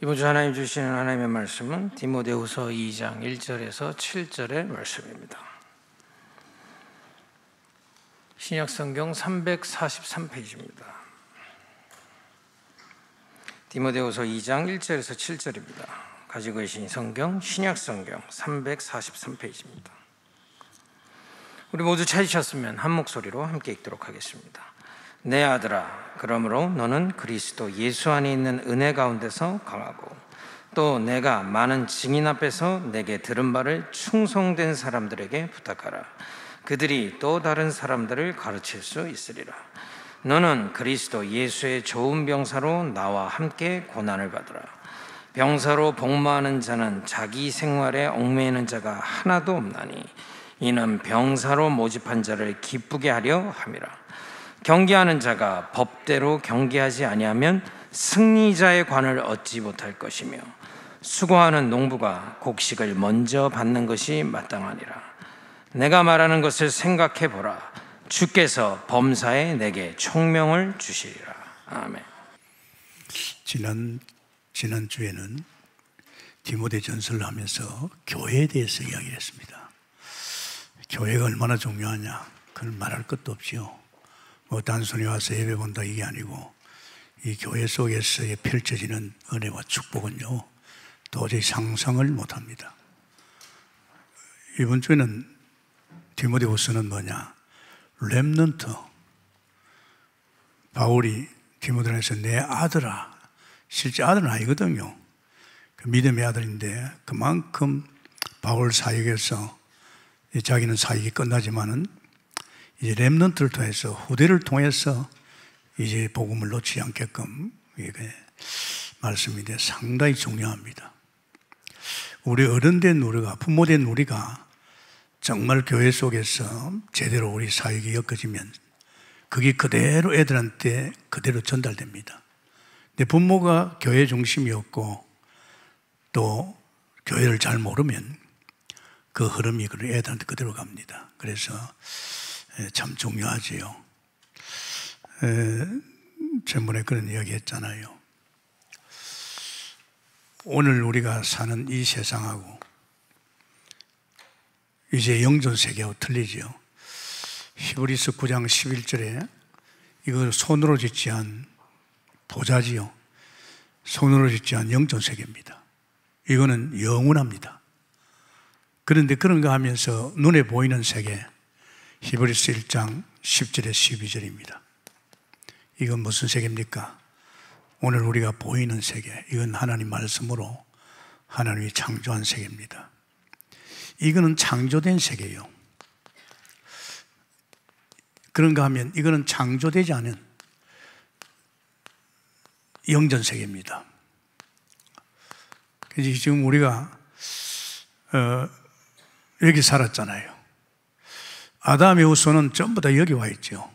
이번 주 하나님 주시는 하나님의 말씀은 디모데후서 2장 1절에서 7절의 말씀입니다. 신약성경 343페이지입니다. 디모데후서 2장 1절에서 7절입니다. 가지고 계신 성경 신약성경 343페이지입니다. 우리 모두 찾으셨으면 한 목소리로 함께 읽도록 하겠습니다. 내 아들아, 그러므로 너는 그리스도 예수 안에 있는 은혜 가운데서 강하고 또 내가 많은 증인 앞에서 내게 들은 바를 충성된 사람들에게 부탁하라. 그들이 또 다른 사람들을 가르칠 수 있으리라. 너는 그리스도 예수의 좋은 병사로 나와 함께 고난을 받으라. 병사로 복무하는 자는 자기 생활에 얽매이는 자가 하나도 없나니 이는 병사로 모집한 자를 기쁘게 하려 함이라. 경계하는 자가 법대로 경계하지 아니하면 승리자의 관을 얻지 못할 것이며 수고하는 농부가 곡식을 먼저 받는 것이 마땅하니라. 내가 말하는 것을 생각해 보라. 주께서 범사에 내게 총명을 주시리라. 아멘. 지난주에는 디모데전서를 하면서 교회에 대해서 이야기를 했습니다. 교회가 얼마나 중요하냐, 그걸 말할 것도 없지요. 단순히 와서 예배 본다 이게 아니고 이 교회 속에서 펼쳐지는 은혜와 축복은요, 도저히 상상을 못합니다. 이번 주에는 디모데후서는 뭐냐? 렘넌트. 바울이 디모데에서 내 아들아, 실제 아들은 아니거든요. 믿음의 아들인데 그만큼 바울 사역에서 자기는 사역이 끝나지만은 이제 렘넌트를 통해서, 후대를 통해서 이제 복음을 놓지 않게끔 말씀인데 상당히 중요합니다. 우리 어른된 우리가, 부모된 우리가 정말 교회 속에서 제대로 우리 사역이 엮어지면 그게 그대로 애들한테 그대로 전달됩니다. 근데 부모가 교회 중심이었고 또 교회를 잘 모르면 그 흐름이 애들한테 그대로 갑니다. 그래서 참 중요하지요. 전번에 그런 이야기 했잖아요. 오늘 우리가 사는 이 세상하고 이제 영전 세계하고 틀리지요. 히브리서 9장 11절에 이거 손으로 짓지 않은 보자지요. 손으로 짓지 않은 영전 세계입니다. 이거는 영원합니다. 그런데 그런가 하면서 눈에 보이는 세계, 히브리서 1장 10절에 12절입니다. 이건 무슨 세계입니까? 오늘 우리가 보이는 세계, 이건 하나님 말씀으로 하나님이 창조한 세계입니다. 이거는 창조된 세계예요. 그런가 하면 이거는 창조되지 않은 영전 세계입니다. 그래서 지금 우리가 여기 살았잖아요. 아담의 후손은 전부 다 여기 와 있죠.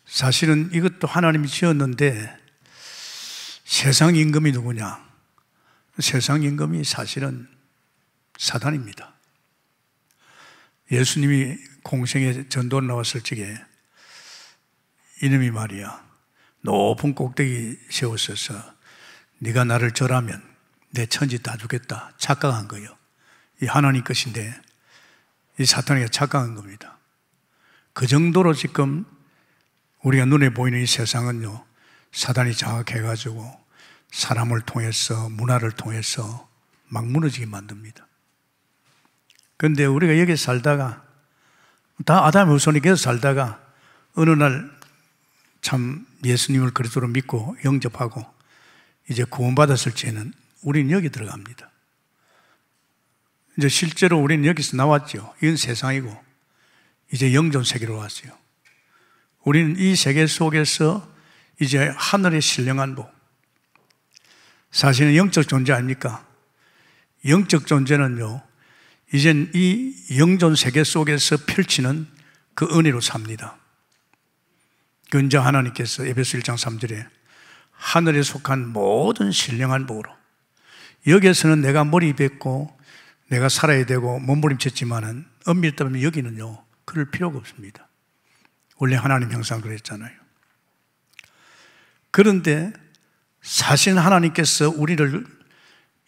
사실은 이것도 하나님이 지었는데 세상 임금이 누구냐? 세상 임금이 사실은 사단입니다. 예수님이 공생에 전도를 나왔을 적에 이놈이 말이야, 높은 꼭대기 세웠어서 네가 나를 절하면 내 천지 다 주겠다 착각한 거예요. 이 하나님 것인데 이 사탄이가 착각한 겁니다. 그 정도로 지금 우리가 눈에 보이는 이 세상은요, 사단이 장악해가지고 사람을 통해서, 문화를 통해서 막 무너지게 만듭니다. 그런데 우리가 여기 살다가, 다 아담의 후손이 계속 살다가 어느 날 참 예수님을 그리스도로 믿고 영접하고 이제 구원받았을 때는 우리는 여기 들어갑니다. 이제 실제로 우리는 여기서 나왔죠. 이건 세상이고 이제 영전 세계로 왔어요. 우리는 이 세계 속에서 이제 하늘의 신령한 복, 사실은 영적 존재 아닙니까? 영적 존재는요, 이젠 이 영전 세계 속에서 펼치는 그 은혜로 삽니다. 근저 하나님께서 에베소 1장 3절에 하늘에 속한 모든 신령한 복으로, 여기에서는 내가 머리 뱉고 내가 살아야 되고 몸부림쳤지만은 엄밀히 따르면 여기는요, 그럴 필요가 없습니다. 원래 하나님 형상 그랬잖아요. 그런데 사실 하나님께서 우리를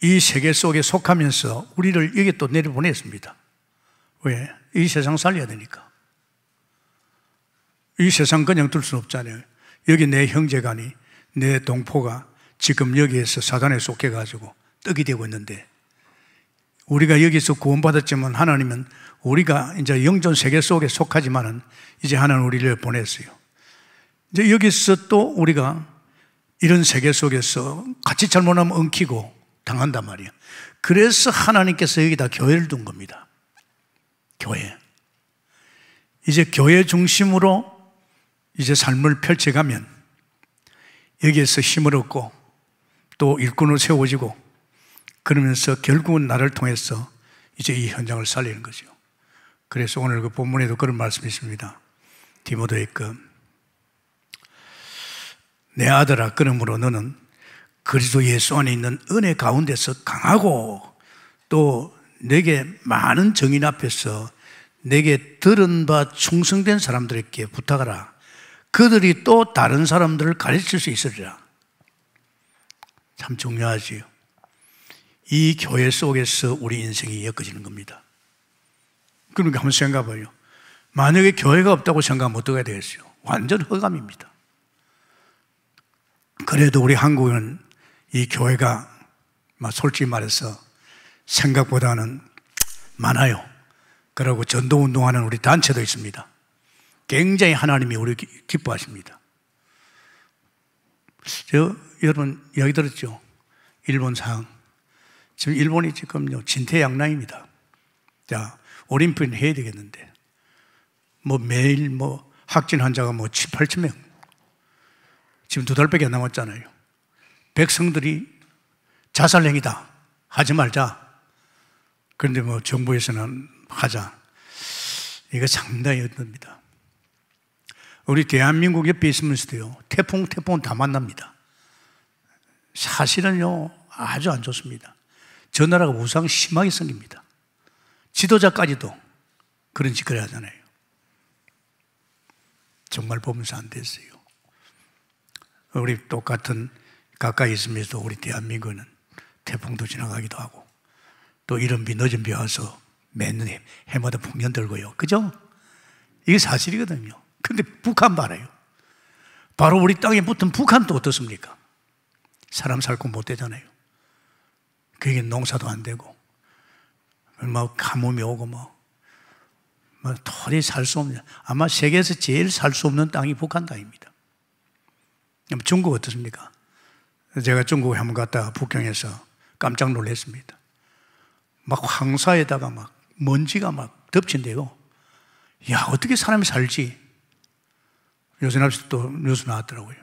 이 세계 속에 속하면서 우리를 여기 또 내려보냈습니다. 왜? 이 세상 살려야 되니까. 이 세상 그냥 둘 수는 없잖아요. 여기 내 형제간이, 내 동포가 지금 여기에서 사단에 속해가지고 떡이 되고 있는데, 우리가 여기서 구원받았지만 하나님은 우리가 이제 영전 세계 속에 속하지만은 이제 하나님 우리를 보냈어요. 이제 여기서 또 우리가 이런 세계 속에서 같이 잘못하면 엉키고 당한단 말이에요. 그래서 하나님께서 여기다 교회를 둔 겁니다. 교회. 이제 교회 중심으로 이제 삶을 펼쳐가면 여기에서 힘을 얻고 또 일꾼으로 세워지고, 그러면서 결국은 나를 통해서 이제 이 현장을 살리는 거죠. 그래서 오늘 그 본문에도 그런 말씀이 있습니다. 디모데에게 내 아들아, 그러므로 너는 그리스도 예수 안에 있는 은혜 가운데서 강하고 또 내게 많은 정인 앞에서 내게 들은 바 충성된 사람들에게 부탁하라. 그들이 또 다른 사람들을 가르칠 수 있으리라. 참 중요하지요. 이 교회 속에서 우리 인생이 엮어지는 겁니다. 그러니까 한번 생각해봐요. 만약에 교회가 없다고 생각하면 어떻게 되겠어요? 완전 허감입니다. 그래도 우리 한국은 이 교회가 솔직히 말해서 생각보다는 많아요. 그리고 전도운동하는 우리 단체도 있습니다. 굉장히 하나님이 우리 기뻐하십니다. 여러분 이야기 들었죠? 일본 상황. 지금 일본이 지금요 진퇴양난입니다. 자, 올림픽은 해야 되겠는데 매일 확진 환자가 7, 8천 명. 지금 2달밖에 안 남았잖아요. 백성들이 자살행위다, 하지 말자. 그런데 정부에서는 하자. 이거 상당히 어렵습니다. 우리 대한민국 옆에 있으면서도요, 태풍 다 만납니다. 사실은요, 아주 안 좋습니다. 저 나라가 우상 심하게 생깁니다. 지도자까지도 그런 짓을 하잖아요. 정말 보면서 안 됐어요. 우리 똑같은 가까이 있으면서도 우리 대한민국은 태풍도 지나가기도 하고 또 이런 비, 늦은 비 와서 매년 해마다 풍년 들고요. 그죠? 이게 사실이거든요. 근데 북한 봐라요. 바로 우리 땅에 붙은 북한도 어떻습니까? 사람 살고 못 되잖아요. 그게 농사도 안 되고 가뭄이 오고 도저히 살 수 없는, 아마 세계에서 제일 살 수 없는 땅이 북한 땅입니다. 중국 어떻습니까? 제가 중국에 한번 갔다가 북경에서 깜짝 놀랐습니다. 황사에다가 먼지가 덮친대요. 야, 어떻게 사람이 살지? 요새 날씨 또 뉴스 나왔더라고요.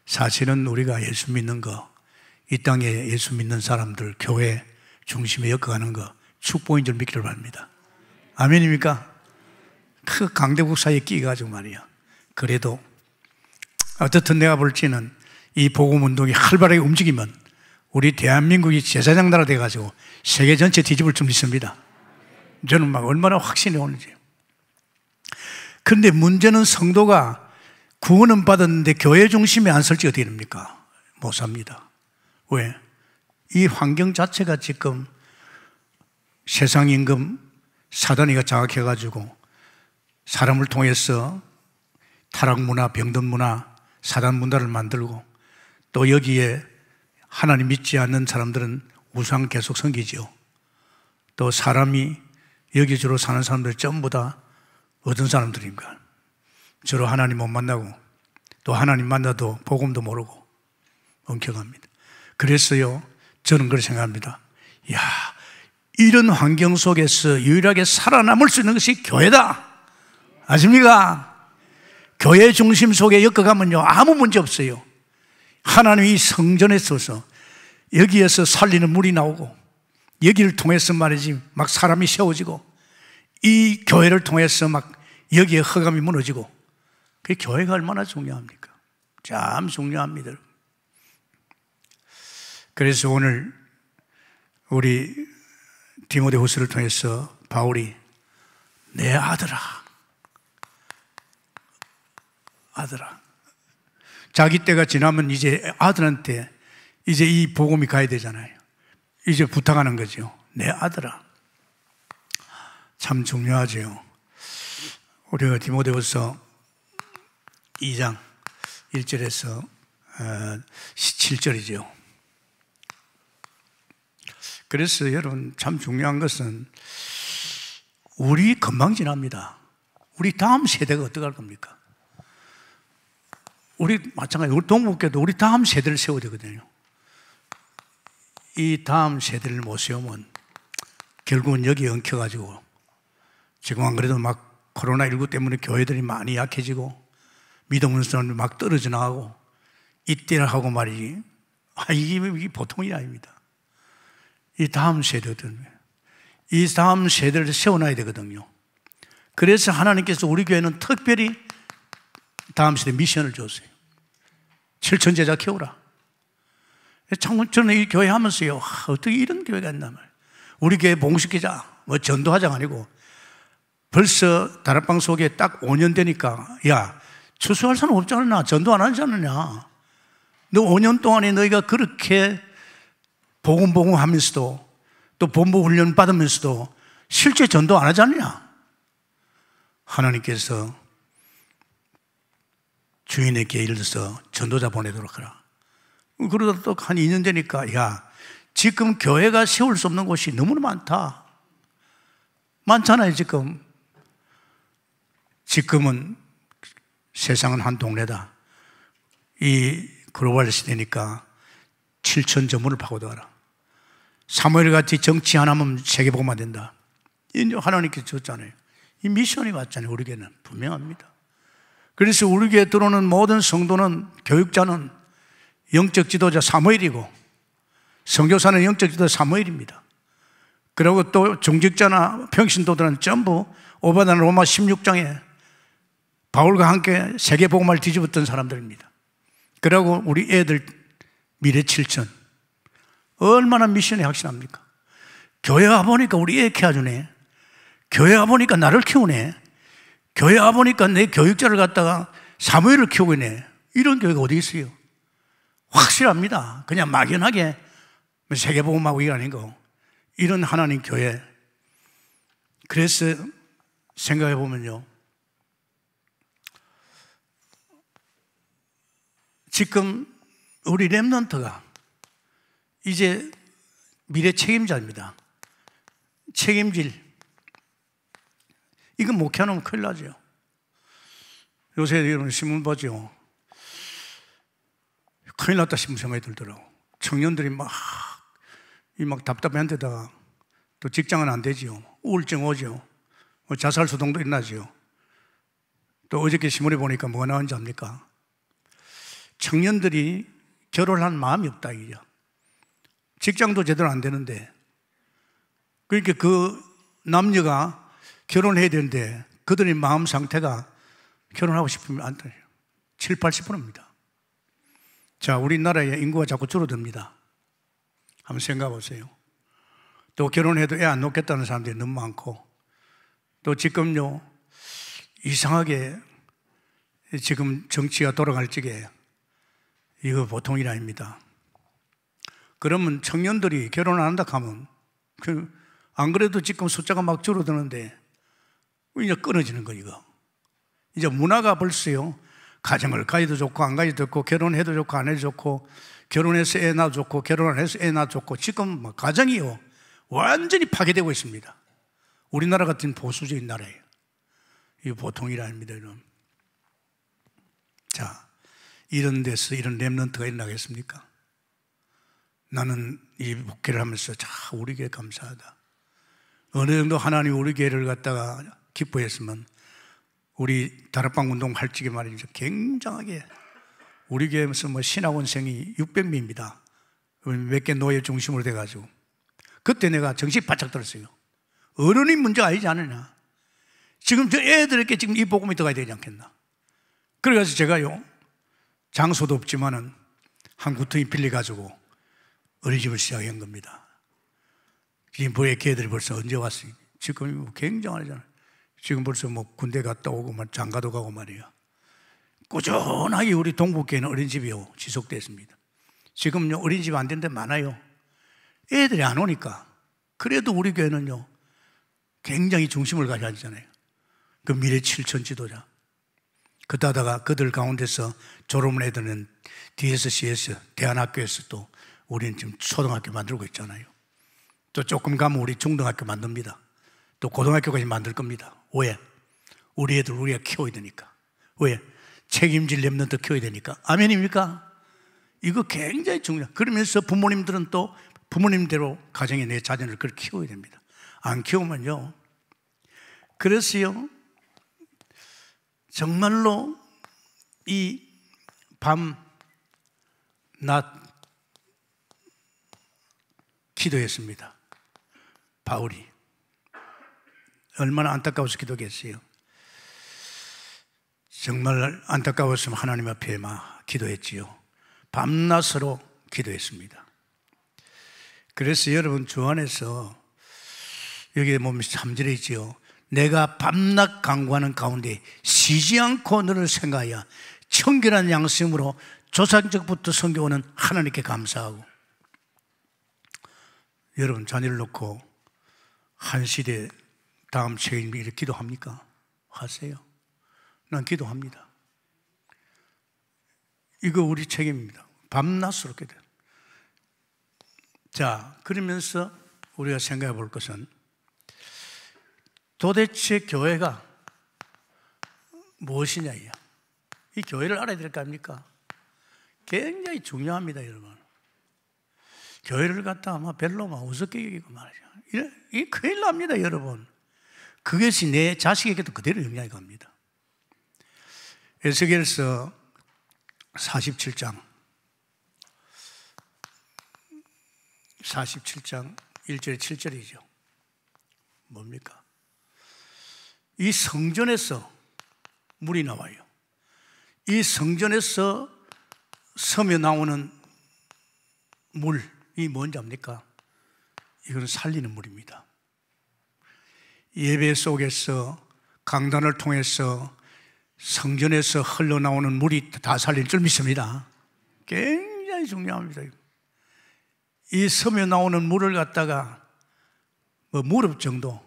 사실은 우리가 예수 믿는 거, 이 땅에 예수 믿는 사람들 교회 중심에 엮어가는 거 축복인 줄 믿기를 바랍니다. 아멘입니까? 그 강대국 사이에 끼가지고 말이야. 그래도 어떻든 내가 볼 때는 이 복음운동이 활발하게 움직이면 우리 대한민국이 제사장 나라 돼가지고 세계 전체 뒤집을 줄 믿습니다. 저는 얼마나 확신이 오는지. 그런데 문제는 성도가 구원은 받았는데 교회 중심에 안 설지 어떻게 됩니까? 못 삽니다. 왜? 이 환경 자체가 지금 세상 임금 사단이가 장악해가지고 사람을 통해서 타락문화, 병든문화, 사단 문화를 만들고 또 여기에 하나님 믿지 않는 사람들은 우상 계속 섬기죠. 또 사람이 여기 주로 사는 사람들 전부 다 어떤 사람들인가? 주로 하나님 못 만나고 또 하나님 만나도 복음도 모르고 엉켜갑니다. 그래서요, 저는 그렇게 생각합니다. 야, 이런 환경 속에서 유일하게 살아남을 수 있는 것이 교회다. 아십니까? 교회 중심 속에 엮어가면요, 아무 문제 없어요. 하나님이 성전에 서서 여기에서 살리는 물이 나오고 여기를 통해서 말이지 사람이 세워지고 이 교회를 통해서 여기에 허감이 무너지고, 그 교회가 얼마나 중요합니까? 참 중요합니다. 그래서 오늘 우리 디모데후서를 통해서 바울이 내 아들아, 자기 때가 지나면 이제 아들한테 이제 이 복음이 가야 되잖아요. 이제 부탁하는 거죠. 내 아들아. 참 중요하죠. 우리가 디모데후서 2장 1절에서 17절이죠. 그래서 여러분 참 중요한 것은 우리 금방 지납니다. 우리 다음 세대가 어떻게 할 겁니까? 우리 마찬가지로 우리 동국교도 우리 다음 세대를 세워야 되거든요. 이 다음 세대를 못 세우면 결국은 여기에 엉켜가지고 지금 안 그래도 막 코로나19 때문에 교회들이 많이 약해지고 믿음 없는 사람들이 막 떨어져 나가고 이때를 하고 말이지. 이게 보통 일이 아닙니다. 이 다음 세대들, 이 다음 세대를 세워놔야 되거든요. 그래서 하나님께서 우리 교회는 특별히 다음 세대 미션을 줬어요. 7천 제자 키우라. 저는 이 교회 하면서요, 어떻게 이런 교회가 있나 말이에요. 우리 교회 봉식기자, 전도하자가 아니고 벌써 다락방 속에 딱 5년 되니까, 야, 추수할 사람 없지 않느냐? 전도 안 하지 않느냐? 너 5년 동안에 너희가 그렇게 복음 하면서도 또 본부 훈련 받으면서도 실제 전도 안 하지 않느냐? 하나님께서 주인에게 예를 들어서 전도자 보내도록 하라. 그러다 또 한 2년 되니까, 야, 지금 교회가 세울 수 없는 곳이 너무나 많다. 많잖아요, 지금. 지금은 세상은 한 동네다. 이 글로벌 시대니까 7천 전문을 파고들어라. 사무엘 같이 정치 하나면 세계복음화 된다. 이제 하나님께서 줬잖아요. 이 미션이 왔잖아요. 우리에게는 분명합니다. 그래서 우리 교회에 들어오는 모든 성도는, 교육자는 영적 지도자 사무엘이고 선교사는 영적 지도자 사무엘입니다. 그리고 또 중직자나 평신도들은 전부 오바단 로마 16장에 바울과 함께 세계복음화를 뒤집었던 사람들입니다. 그리고 우리 애들 미래 7천 얼마나 미션이 확실합니까? 교회 와보니까 우리 애 키워주네. 교회 와보니까 나를 키우네. 교회 와보니까 내 교육자를 갖다가 사무엘을 키우고 있네. 이런 교회가 어디 있어요? 확실합니다. 그냥 막연하게 세계복음하고 이게 아니고 이런 하나님 교회. 그래서 생각해 보면요, 지금 우리 렘넌트가 이제 미래 책임자입니다. 책임질. 이거 목회하면 큰일 나죠. 요새 여러분 신문 보죠. 큰일 났다 싶은 생각이 들더라고. 청년들이 막 답답한 데다가 또 직장은 안 되지요. 우울증 오죠. 자살 소동도 일어나죠. 또 어저께 신문에 보니까 뭐가 나왔는지 압니까? 청년들이 결혼할 마음이 없다 이죠. 직장도 제대로 안 되는데, 그러니까 그 남녀가 결혼해야 되는데 그들의 마음 상태가 결혼하고 싶으면 안 돼요. 7, 80%입니다. 자, 우리나라의 인구가 자꾸 줄어듭니다. 한번 생각해 보세요. 또 결혼해도 애 안 놓겠다는 사람들이 너무 많고, 또 지금요, 이상하게 지금 정치가 돌아갈 적에 이거 보통 일 아닙니다. 그러면 청년들이 결혼 안 한다 하면 안 그래도 지금 숫자가 막 줄어드는데 이제 끊어지는 거 이거. 이제 문화가 벌써요, 가정을 가져도 좋고 안 가져도 좋고, 결혼해도 좋고 안 해도 좋고, 결혼해서 애 낳아도 좋고 결혼 안 해서 애 낳아도 좋고, 지금 막 가정이요 완전히 파괴되고 있습니다. 우리나라 같은 보수적인 나라예요. 이거 보통 일 아닙니다, 여러분. 자, 이런 데서 이런 렘넌트가 일어나겠습니까? 나는 이 목회를 하면서 자, 우리 교회 감사하다. 어느 정도 하나님 우리 교회를 갖다가 기뻐했으면 우리 다락방 운동 할 적에 말이죠, 굉장하게 우리 교회에서 신학원생이 600명입니다. 몇 개 노예 중심으로 돼가지고 그때 내가 정신 바짝 들었어요. 어른이 문제가 아니지 않느냐. 지금 저 애들에게 지금 이 복음이 들어가야 되지 않겠나. 그래가지고 제가요, 장소도 없지만은 한 구덩이 빌려가지고 어린이집을 시작한 겁니다. 지금 뭐에 걔들이 벌써 언제 왔어요? 지금 굉장하잖아요. 지금 벌써 군대 갔다 오고 장가도 가고 말이에요. 꾸준하게 우리 동북교회는 어린이집이요 지속됐습니다. 지금요 어린이집 안 되는 데 많아요. 애들이 안 오니까. 그래도 우리 교회는요 굉장히 중심을 가져야 하잖아요. 그 미래 7천 지도자. 그러다가 그들 가운데서 졸업한 애들은 DSC에서 대안학교에서 또 우리는 지금 초등학교 만들고 있잖아요. 또 조금 가면 우리 중등학교 만듭니다. 또 고등학교까지 만들 겁니다. 왜? 우리 애들 우리가 키워야 되니까. 왜? 책임질 렘넌트 키워야 되니까. 아멘입니까? 이거 굉장히 중요해요. 그러면서 부모님들은 또 부모님대로 가정에 내 자녀를 그렇게 키워야 됩니다. 안 키우면요. 그래서요, 정말로 이 밤, 낮 기도했습니다. 바울이. 얼마나 안타까워서 기도했어요. 정말 안타까웠으면 하나님 앞에 막 기도했지요. 밤낮으로 기도했습니다. 그래서 여러분 주 안에서 여기에 보면 3절에 있지요. 내가 밤낮 간구하는 가운데 쉬지 않고 너를 생각하여 청결한 양심으로 조상적부터 섬겨오는 하나님께 감사하고. 여러분 자녀를 놓고 한 시대 다음 책임을 이렇게 기도합니까? 하세요. 난 기도합니다. 이거 우리 책임입니다. 밤낮으로 기도. 자, 그러면서 우리가 생각해 볼 것은 도대체 교회가 무엇이냐. 이 교회를 알아야 될 거 아닙니까? 굉장히 중요합니다, 여러분. 교회를 갖다가 아마 별로 막 우습게 여기고 말이죠. 이 큰일 납니다, 여러분. 그것이 내 자식에게도 그대로 영향이 갑니다. 에스겔서 47장 1절에 7절이죠. 뭡니까? 이 성전에서 물이 나와요. 이 성전에서 섬에 나오는 물이 뭔지 압니까? 이건 살리는 물입니다. 예배 속에서 강단을 통해서 성전에서 흘러나오는 물이 다 살릴 줄 믿습니다. 굉장히 중요합니다. 이 섬에 나오는 물을 갖다가 뭐 무릎 정도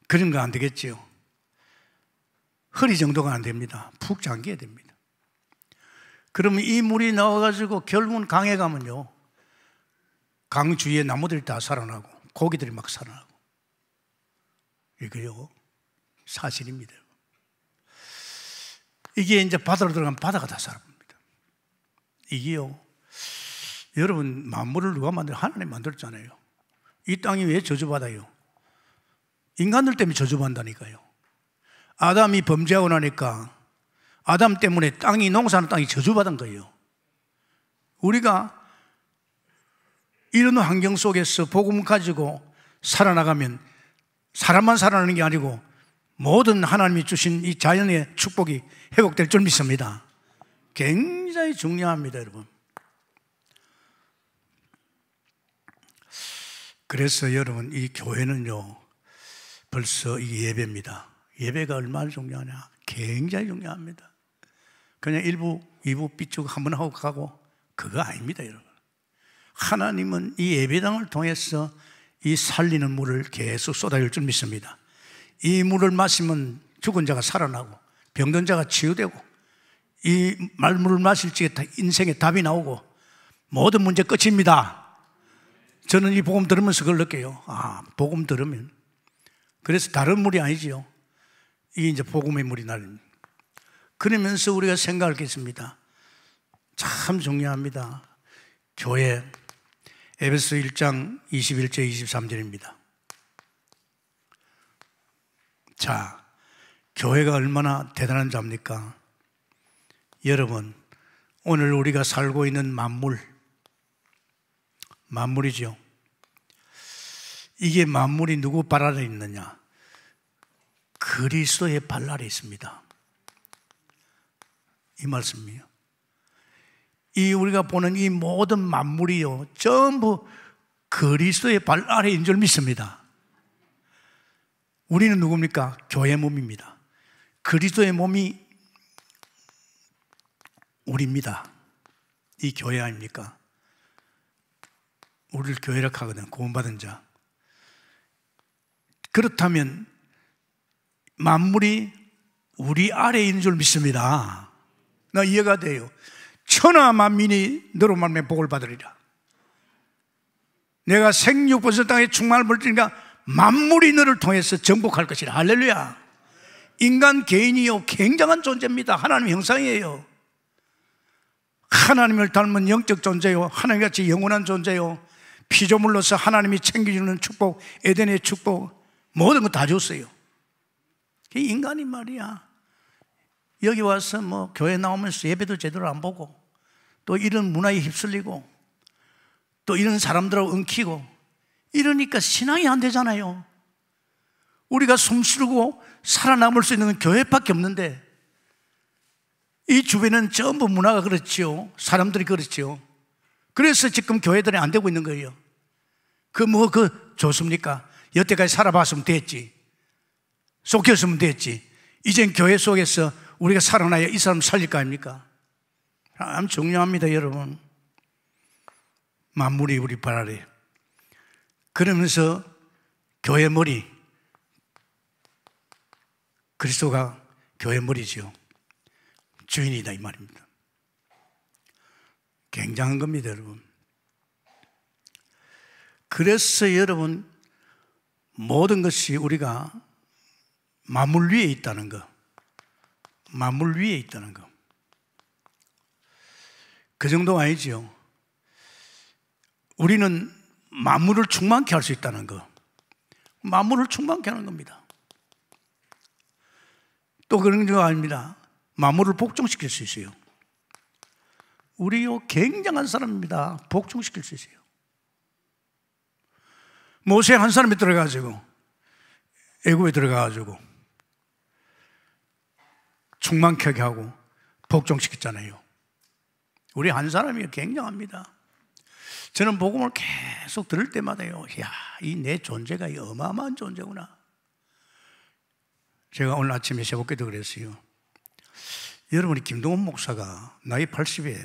그런 거 안 되겠지요. 허리 정도가 안 됩니다. 푹 잠겨야 됩니다. 그러면 이 물이 나와가지고 결국은 강에 가면요, 강 주위에 나무들이 다 살아나고 고기들이 막 살아나고. 이거요 사실입니다. 이게 이제 바다로 들어가면 바다가 다 살아납니다. 이게요, 여러분 만물을 누가 만들어? 하나님 만들었잖아요. 이 땅이 왜 저주받아요? 인간들 때문에 저주받는다니까요. 아담이 범죄하고 나니까 아담 때문에 땅이, 농사하는 땅이 저주받은 거예요. 우리가 이런 환경 속에서 복음을 가지고 살아나가면 사람만 살아나는 게 아니고 모든 하나님이 주신 이 자연의 축복이 회복될 줄 믿습니다. 굉장히 중요합니다, 여러분. 그래서 여러분 이 교회는요 벌써 이 예배입니다. 예배가 얼마나 중요하냐. 굉장히 중요합니다. 그냥 1부, 2부 삐쭉 한번 하고 가고 그거 아닙니다, 여러분. 하나님은 이 예배당을 통해서 이 살리는 물을 계속 쏟아질 줄 믿습니다. 이 물을 마시면 죽은 자가 살아나고 병든 자가 치유되고 이 말물을 마실 적에 인생의 답이 나오고 모든 문제 끝입니다. 저는 이 복음 들으면서 그걸 느껴요. 아, 복음 들으면. 그래서 다른 물이 아니지요. 이게 이제 복음의 물이 나는. 그러면서 우리가 생각할 게 있습니다. 참 중요합니다. 교회 에베소 1장 21절 23절입니다. 자, 교회가 얼마나 대단한 자입니까? 여러분, 오늘 우리가 살고 있는 만물이죠. 이게 만물이 누구 발 아래 있느냐? 그리스도의 발 아래 있습니다. 이 말씀이에요. 이 우리가 보는 이 모든 만물이요 전부 그리스도의 발 아래인 줄 믿습니다. 우리는 누굽니까? 교회 몸입니다. 그리스도의 몸이 우리입니다. 이 교회 아닙니까? 우리를 교회라 하거든, 구원받은 자. 그렇다면 만물이 우리 아래에 있는 줄 믿습니다. 나 이해가 돼요. 천하 만민이 너로 말미암아 복을 받으리라. 내가 생육번성 땅에 충만을 벌리니까 만물이 너를 통해서 정복할 것이라. 할렐루야. 인간 개인이요 굉장한 존재입니다. 하나님 형상이에요. 하나님을 닮은 영적 존재요, 하나님같이 영원한 존재요, 피조물로서 하나님이 챙겨주는 축복, 에덴의 축복, 모든 거 다 줬어요. 그게 인간이 말이야. 여기 와서 뭐 교회 나오면서 예배도 제대로 안 보고, 또 이런 문화에 휩쓸리고, 또 이런 사람들하고 엉키고, 이러니까 신앙이 안 되잖아요. 우리가 숨쉬고 살아남을 수 있는 교회밖에 없는데, 이 주변은 전부 문화가 그렇지요, 사람들이 그렇지요. 그래서 지금 교회들이 안 되고 있는 거예요. 좋습니까? 여태까지 살아봤으면 됐지, 속였으면 됐지. 이젠 교회 속에서 우리가 살아나야 이 사람 살릴 거 아닙니까? 참 중요합니다, 여러분. 만물이 우리 발 아래. 그러면서 교회 머리, 그리스도가 교회 머리지요. 주인이다 이 말입니다. 굉장한 겁니다, 여러분. 그래서 여러분, 모든 것이 우리가 만물 위에 있다는 거, 만물 위에 있다는 거, 그 정도가 아니지요. 우리는 만물을 충만케 할 수 있다는 거, 만물을 충만케 하는 겁니다. 또 그런 거 아닙니다. 만물을 복종시킬 수 있어요. 우리요 굉장한 사람입니다. 복종시킬 수 있어요. 모세 한 사람이 들어가지고 애굽에 들어가가지고 충만케 하고 복종시켰잖아요. 우리 한 사람이 굉장합니다. 저는 복음을 계속 들을 때마다요, 야, 이 내 존재가 어마어마한 존재구나. 제가 오늘 아침에 새벽에도 그랬어요. 여러분이 김동원 목사가 나이 80에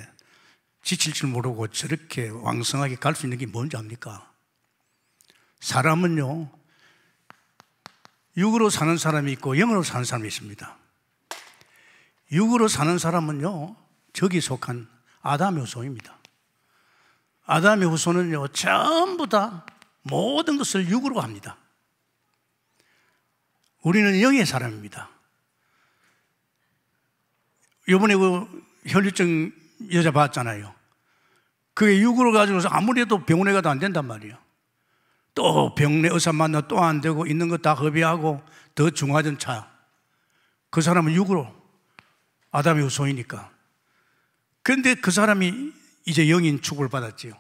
지칠 줄 모르고 저렇게 왕성하게 갈 수 있는 게 뭔지 압니까? 사람은요, 육으로 사는 사람이 있고 영으로 사는 사람이 있습니다. 육으로 사는 사람은요, 저기 속한 아담의 후손입니다. 아담의 후손은요, 전부 다 모든 것을 육으로 합니다. 우리는 영의 사람입니다. 이번에 그 혈류증 여자 봤잖아요. 그게 육으로 가지고서 아무리 해도 병원에 가도 안 된단 말이에요. 또 병원에 의사 만나 또 안 되고, 있는 거 다 허비하고 더 중하던 차. 그 사람은 육으로, 아담의 후손이니까. 그런데 그 사람이 이제 영인 축복을 받았지요.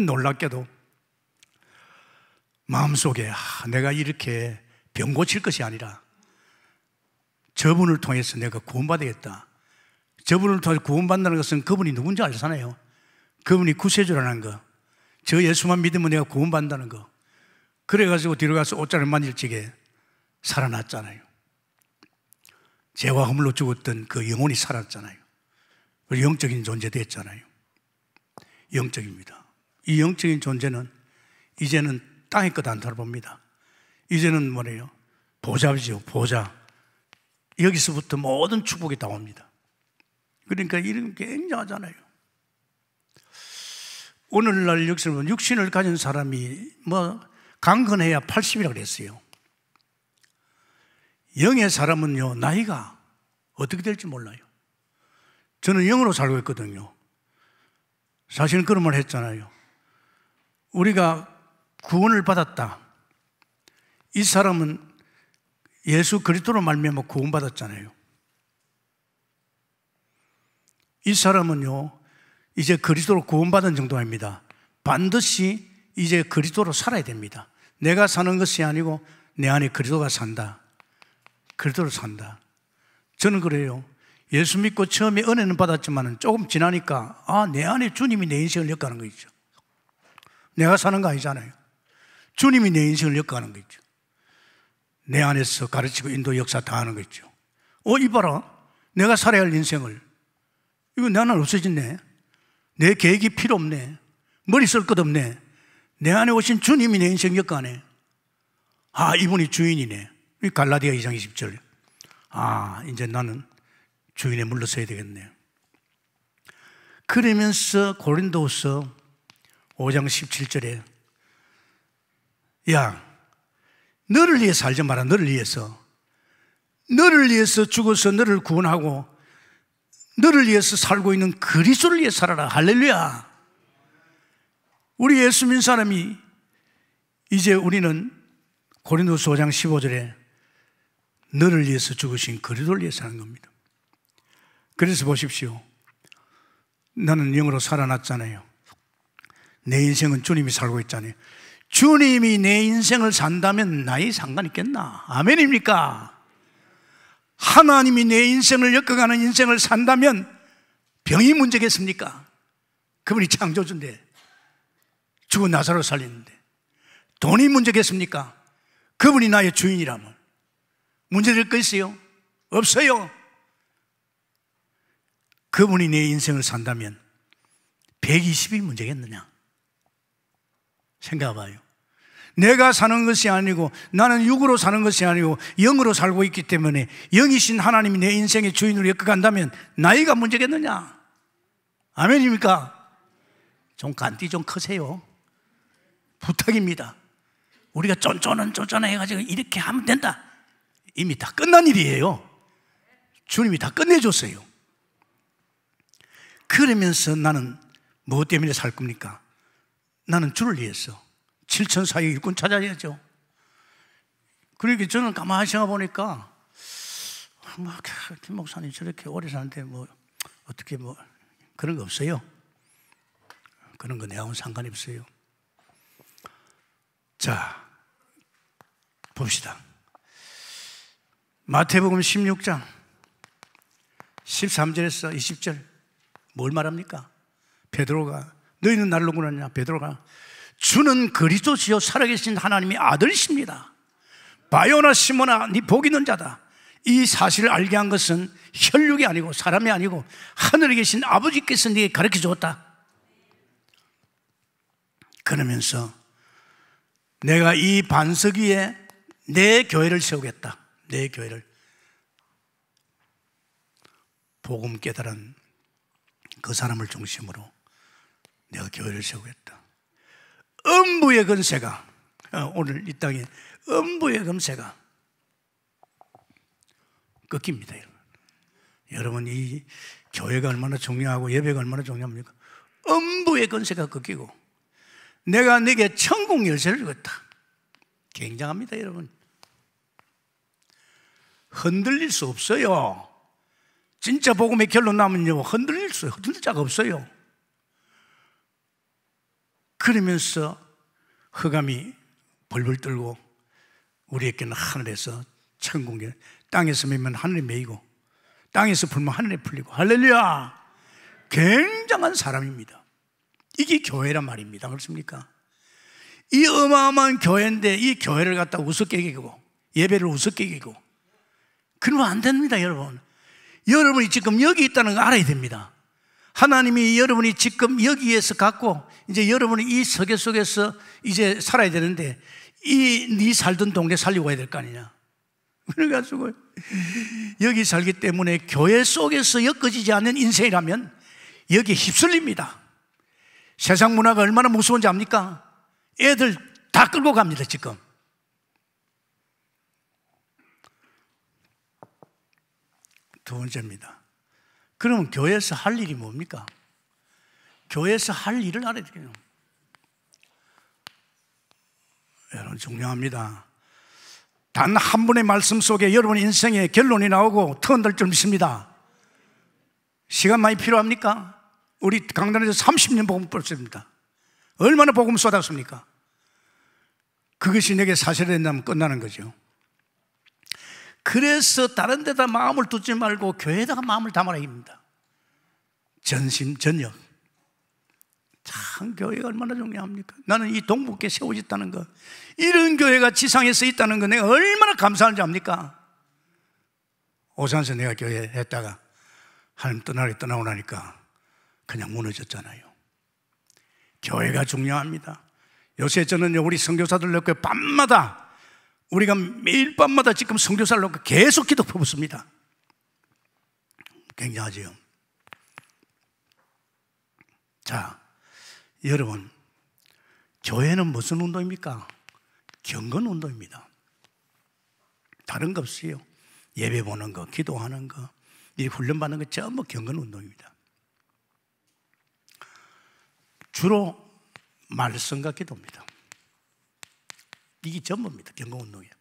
놀랍게도 마음속에 내가 이렇게 병 고칠 것이 아니라 저분을 통해서 내가 구원받아야겠다. 저분을 통해서 구원받는다는 것은 그분이 누군지 알잖아요. 그분이 구세주라는 거, 저 예수만 믿으면 내가 구원받는다는 거. 그래가지고 뒤로 가서 옷자를 만질 적에 살아났잖아요. 죄와 허물로 죽었던 그 영혼이 살았잖아요. 영적인 존재 됐잖아요. 영적입니다. 이 영적인 존재는 이제는 땅의 것 안 돌아봅니다. 이제는 뭐래요? 보좌죠, 보좌. 여기서부터 모든 축복이 다 옵니다. 그러니까 이런 게 굉장하잖아요. 오늘날 역사는 육신을 가진 사람이 뭐 강건해야 80이라고 그랬어요. 영의 사람은요, 나이가 어떻게 될지 몰라요. 저는 영으로 살고 있거든요. 사실은 그런 말 했잖아요. 우리가 구원을 받았다. 이 사람은 예수 그리스도로 말미암아 구원받았잖아요. 이 사람은요, 이제 그리스도로 구원받은 정도가 아닙니다. 반드시 이제 그리스도로 살아야 됩니다. 내가 사는 것이 아니고 내 안에 그리스도가 산다. 그리스도로 산다. 저는 그래요. 예수 믿고 처음에 은혜는 받았지만 조금 지나니까 내 안에 주님이 내 인생을 엮어가는 거 있죠. 내가 사는 거 아니잖아요. 주님이 내 인생을 엮어가는 거 있죠. 내 안에서 가르치고 인도 역사 다 하는 거 있죠. 이봐라, 내가 살아야 할 인생을 이거 내 안에 없어졌네. 내 계획이 필요 없네. 머리 쓸 것 없네. 내 안에 오신 주님이 내 인생 역가네. 아, 이분이 주인이네. 이 갈라디아 2장 20절. 아, 이제 나는 주인에 물러서야 되겠네. 그러면서 고린도후서 5장 17절에 야, 너를 위해 살지 마라. 너를 위해서 죽어서 너를 구원하고 너를 위해서 살고 있는 그리스도를 위해 살아라. 할렐루야. 우리 예수 믿는 사람이 이제 우리는 고린도서 5장 15절에 너를 위해서 죽으신 그리스도를 위해 사는 겁니다. 그래서 보십시오. 나는 영으로 살아났잖아요. 내 인생은 주님이 살고 있잖아요. 주님이 내 인생을 산다면 나의 상관이 있겠나? 아멘입니까? 하나님이 내 인생을 엮어가는 인생을 산다면 병이 문제겠습니까? 그분이 창조주인데, 죽은 나사로 살리는데 돈이 문제겠습니까? 그분이 나의 주인이라면 문제될 거 있어요? 없어요. 그분이 내 인생을 산다면 120이 문제겠느냐? 생각해봐요. 내가 사는 것이 아니고 나는 육으로 사는 것이 아니고 영으로 살고 있기 때문에 영이신 하나님이 내 인생의 주인으로 엮어간다면 나이가 문제겠느냐? 아멘입니까? 좀 간띠 좀 크세요. 부탁입니다. 우리가 쫀쫀해 해가지고 이렇게 하면 된다. 이미 다 끝난 일이에요. 주님이 다 끝내줬어요. 그러면서 나는 무엇 때문에 살 겁니까? 나는 주를 위해서 7,400 일꾼 찾아야죠. 그러니까 저는 가만히 생각해 보니까 김 목사님 저렇게 오래 사는데 어떻게 그런 거 없어요. 그런 거 내하고는 상관이 없어요. 자, 봅시다. 마태복음 16장 13절에서 20절 뭘 말합니까? 베드로가 너희는 나를 누구냐? 베드로가 주는 그리스도시요 살아계신 하나님의 아들이십니다. 바요나 시몬아 네 복 있는 자다. 이 사실을 알게 한 것은 혈육이 아니고 사람이 아니고 하늘에 계신 아버지께서 네게 가르쳐 주었다. 그러면서 내가 이 반석 위에 내 교회를 세우겠다. 내 교회를 복음 깨달은 그 사람을 중심으로 내가 교회를 세우겠다. 음부의 권세가 오늘 이 땅에 음부의 권세가 꺾입니다. 여러분 이 교회가 얼마나 중요하고 예배가 얼마나 중요합니까? 음부의 권세가 꺾이고 내가 네게 천국 열쇠를 주겠다. 굉장합니다. 여러분 흔들릴 수 없어요. 진짜 복음의 결론 나면요 흔들릴 자가 없어요. 그러면서 흑암이 벌벌 떨고 우리에게는 하늘에서 천국에 땅에서 매면 하늘에 매이고 땅에서 풀면 하늘에 풀리고 할렐루야. 굉장한 사람입니다. 이게 교회란 말입니다. 그렇습니까? 이 어마어마한 교회인데 이 교회를 갖다 우습게 여기고 예배를 우습게 여기고 그러면 안 됩니다. 여러분 여러분이 지금 여기 있다는 거 알아야 됩니다. 하나님이 여러분이 지금 여기에서 갖고 이제 여러분이 이 세계 속에서 이제 살아야 되는데 네 살던 동네 살리고 가야 될 거 아니냐. 그래가지고 여기 살기 때문에 교회 속에서 엮어지지 않는 인생이라면 여기에 휩쓸립니다. 세상 문화가 얼마나 무서운지 압니까? 애들 다 끌고 갑니다. 지금 두 번째입니다. 그러면 교회에서 할 일이 뭡니까? 교회에서 할 일을 알아야 돼요. 여러분 중요합니다. 단 한 분의 말씀 속에 여러분 인생의 결론이 나오고 터널 줄 믿습니다. 시간 많이 필요합니까? 우리 강단에서 30년 복음 뻗습니다. 얼마나 복음 쏟았습니까? 그것이 내게 사실이 된다면 끝나는 거죠. 그래서 다른 데다 마음을 두지 말고 교회에다가 마음을 담아라 입니다. 전심전력. 참 교회가 얼마나 중요합니까? 나는 이 동북에 세워졌다는 거, 이런 교회가 지상에서 있다는 거 내가 얼마나 감사한지 압니까? 오산에서 내가 교회 했다가 하나님 떠나고 나니까 그냥 무너졌잖아요. 교회가 중요합니다. 요새 저는요, 우리 선교사들 놓고 밤마다, 우리가 매일 밤마다 지금 선교사를 놓고 계속 기도 퍼붓습니다. 굉장하지요. 자, 여러분, 교회는 무슨 운동입니까? 경건 운동입니다. 다른 거 없어요. 예배 보는 거, 기도하는 거, 이 훈련받는 거 전부 경건 운동입니다. 주로 말씀과 기도입니다. 이게 전부입니다. 경건 운동이에요.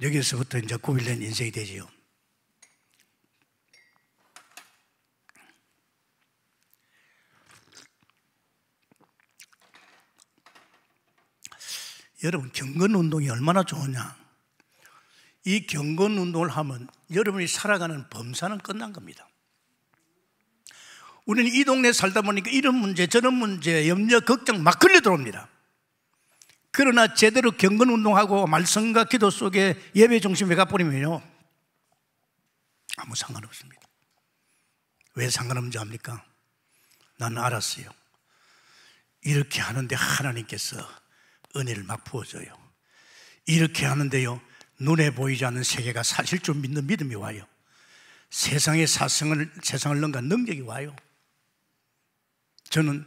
여기서부터 이제 구별된 인생이 되지요. 여러분, 경건 운동이 얼마나 좋으냐? 이 경건 운동을 하면 여러분이 살아가는 범사는 끝난 겁니다. 우리는 이 동네에 살다 보니까 이런 문제 저런 문제 염려 걱정 막 걸려 들어옵니다. 그러나 제대로 경건 운동하고 말씀과 기도 속에 예배 중심에 가버리면요, 아무 상관없습니다. 왜 상관없는지 압니까? 나는 알았어요. 이렇게 하는데 하나님께서 은혜를 막 부어줘요. 이렇게 하는데요, 눈에 보이지 않는 세계가 사실 줄 믿는 믿음이 와요. 세상을 넘간 능력이 와요. 저는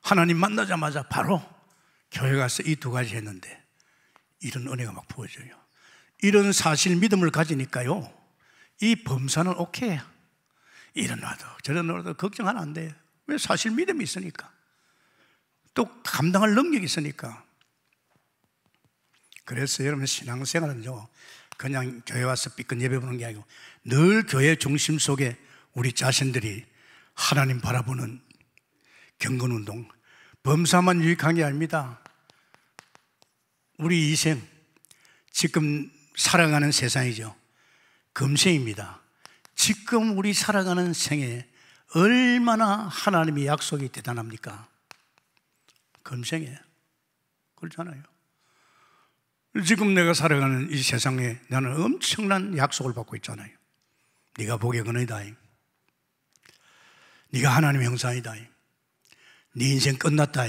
하나님 만나자마자 바로 교회 가서 이 두 가지 했는데 이런 은혜가 막 부어져요. 이런 사실 믿음을 가지니까요, 이 범사는 오케이. 이러나도 저러나도 걱정 하나 안 돼요. 왜? 사실 믿음이 있으니까. 또 감당할 능력이 있으니까. 그래서 여러분 신앙생활은요, 그냥 교회 와서 삐끗 예배 보는 게 아니고 늘 교회 중심 속에 우리 자신들이 하나님 바라보는 경건운동, 범사만 유익한 게 아닙니다. 우리 이생, 지금 살아가는 세상이죠. 금생입니다. 지금 우리 살아가는 생에 얼마나 하나님의 약속이 대단합니까? 금생에. 그렇잖아요. 지금 내가 살아가는 이 세상에 나는 엄청난 약속을 받고 있잖아요. 네가 복의 근원이다. 네가 하나님의 형상이다. 네 인생 끝났다.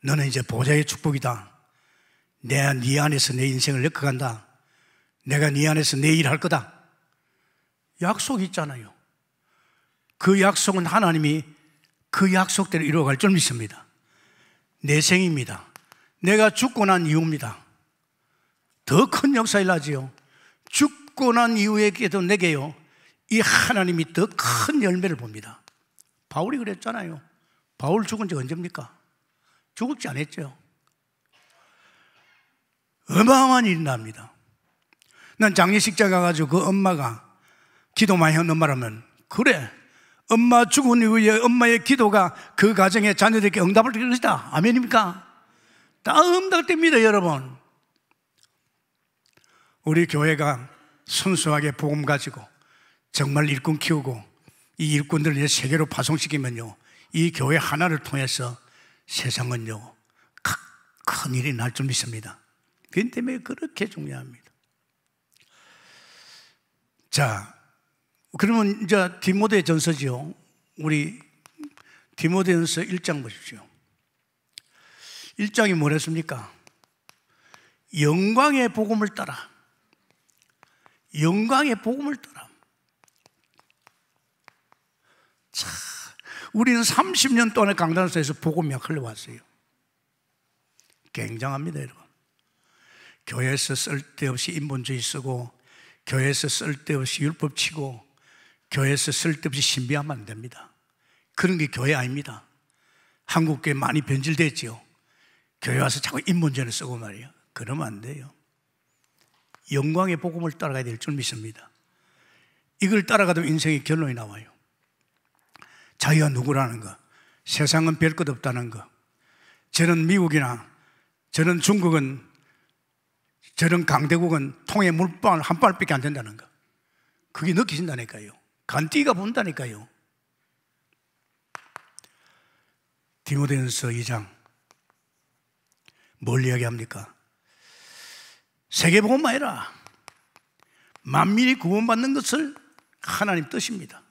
너는 이제 보좌의 축복이다. 내가 네 안에서 내 인생을 엮어간다. 내가 네 안에서 내 일할 거다. 약속이 있잖아요. 그 약속은 하나님이 그 약속대로 이루어갈 줄 믿습니다. 내 생입니다. 내가 죽고 난 이후입니다. 더 큰 역사 일어나지요. 죽고 난 이후에도 내게요, 이 하나님이 더 큰 열매를 봅니다. 바울이 그랬잖아요. 바울 죽은 지 언제입니까? 죽었지 않았죠. 어마어마한 일이 납니다. 난 장례식장 가가지고 그 엄마가 기도 많이 한 엄마라면, 그래, 엄마 죽은 이후에 엄마의 기도가 그 가정의 자녀들에게 응답을 드릴 것이다. 아멘입니까? 다 응답됩니다, 여러분. 우리 교회가 순수하게 복음 가지고 정말 일꾼 키우고 이 일꾼들을 이제 세계로 파송시키면요, 이 교회 하나를 통해서 세상은요, 큰 일이 날 줄 믿습니다. 그 때문에 그렇게 중요합니다. 자, 그러면 이제 디모데 전서지요. 우리 디모데 전서 1장 보십시오. 1장이 뭐랬습니까? 영광의 복음을 따라. 영광의 복음을 따라. 자, 우리는 30년 동안의 강단에서 복음이 흘러왔어요. 굉장합니다, 여러분. 교회에서 쓸데없이 인본주의 쓰고, 교회에서 쓸데없이 율법 치고, 교회에서 쓸데없이 신비하면 안 됩니다. 그런 게 교회 아닙니다. 한국교회 많이 변질됐지요. 교회 와서 자꾸 인본주의를 쓰고 말이에요. 그러면 안 돼요. 영광의 복음을 따라가야 될 줄 믿습니다. 이걸 따라가도 인생의 결론이 나와요. 자기가 누구라는 거, 세상은 별 것 없다는 거, 저는 미국이나 저는 중국은, 저런 강대국은 통에 물방울 한 방울밖에 안 된다는 거, 그게 느끼신다니까요. 간띠가 본다니까요. 디모데전서 2장 뭘 이야기합니까? 세계복음만 해라. 만민이 구원받는 것을 하나님 뜻입니다.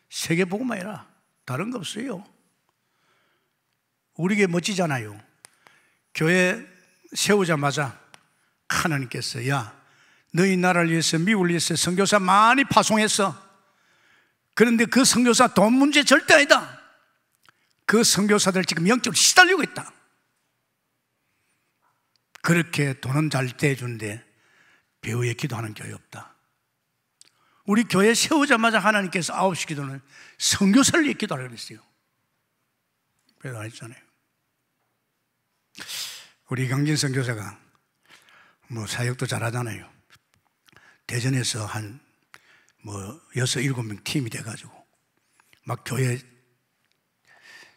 세계 복음만 해라. 다른 거 없어요. 우리 교회 멋지잖아요. 교회 세우자마자 하나님께서 야, 너희 나라를 위해서, 미국을 위해서 선교사 많이 파송했어. 그런데 그 선교사 돈 문제 절대 아니다. 그 선교사들 지금 영적으로 시달리고 있다. 그렇게 돈은 잘 떼주는데 배후에 기도하는 교회 없다. 우리 교회 세우자마자 하나님께서 9시 기도는 선교사를 위해 기도하라 그랬어요. 그래도 안 했잖아요. 우리 강진 선교사가 뭐 사역도 잘하잖아요. 대전에서 한 뭐 6, 7명 팀이 돼가지고 막 교회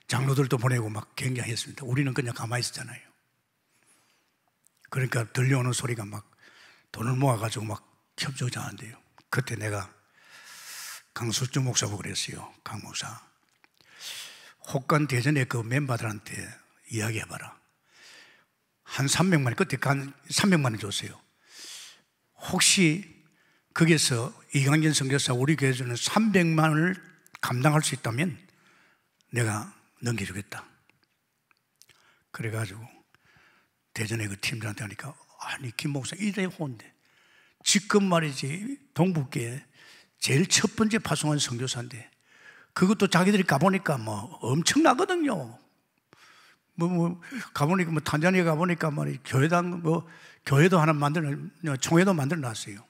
장로들도 보내고 막 굉장했습니다. 우리는 그냥 가만히 있었잖아요. 그러니까 들려오는 소리가 막 돈을 모아가지고 막 협조자한데요. 그때 내가 강수주 목사 보고 그랬어요. 강 목사, 혹간 대전에 그 멤버들한테 이야기해봐라. 한 300만, 그때 한 300만 원 줬어요. 혹시 거기서 이강진 선교사 우리 교회 주는 300만 원을 감당할 수 있다면 내가 넘겨주겠다. 그래가지고 대전에 그 팀들한테 하니까 아니 김 목사 이래 호인데 지금 말이지 동북교에 제일 첫 번째 파송한 선교사인데 그것도 자기들이 가보니까 뭐 엄청나거든요. 가보니까 뭐 탄자니아 가보니까 말이 교회당 뭐 교회도 하나 총회도 만들어 놨어요.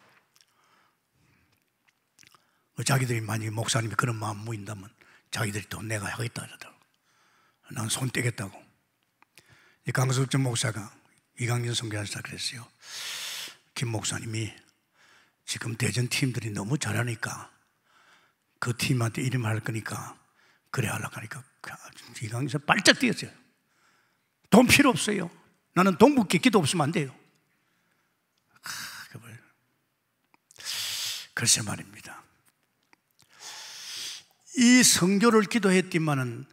자기들이 만약에 목사님이 그런 마음 모인다면 자기들이 또 내가 하겠다 하더라고. 난 손 떼겠다고. 이 강석준 목사가 이강진 선교사한테 그랬어요. 김 목사님이 지금 대전 팀들이 너무 잘하니까 그 팀한테 이름 할 거니까 그래 하려고 하니까 이강진 발짝 뛰었어요. 돈 필요 없어요. 나는 동북계 기도 없으면 안 돼요. 글쎄 말입니다. 이 선교를 기도했지만은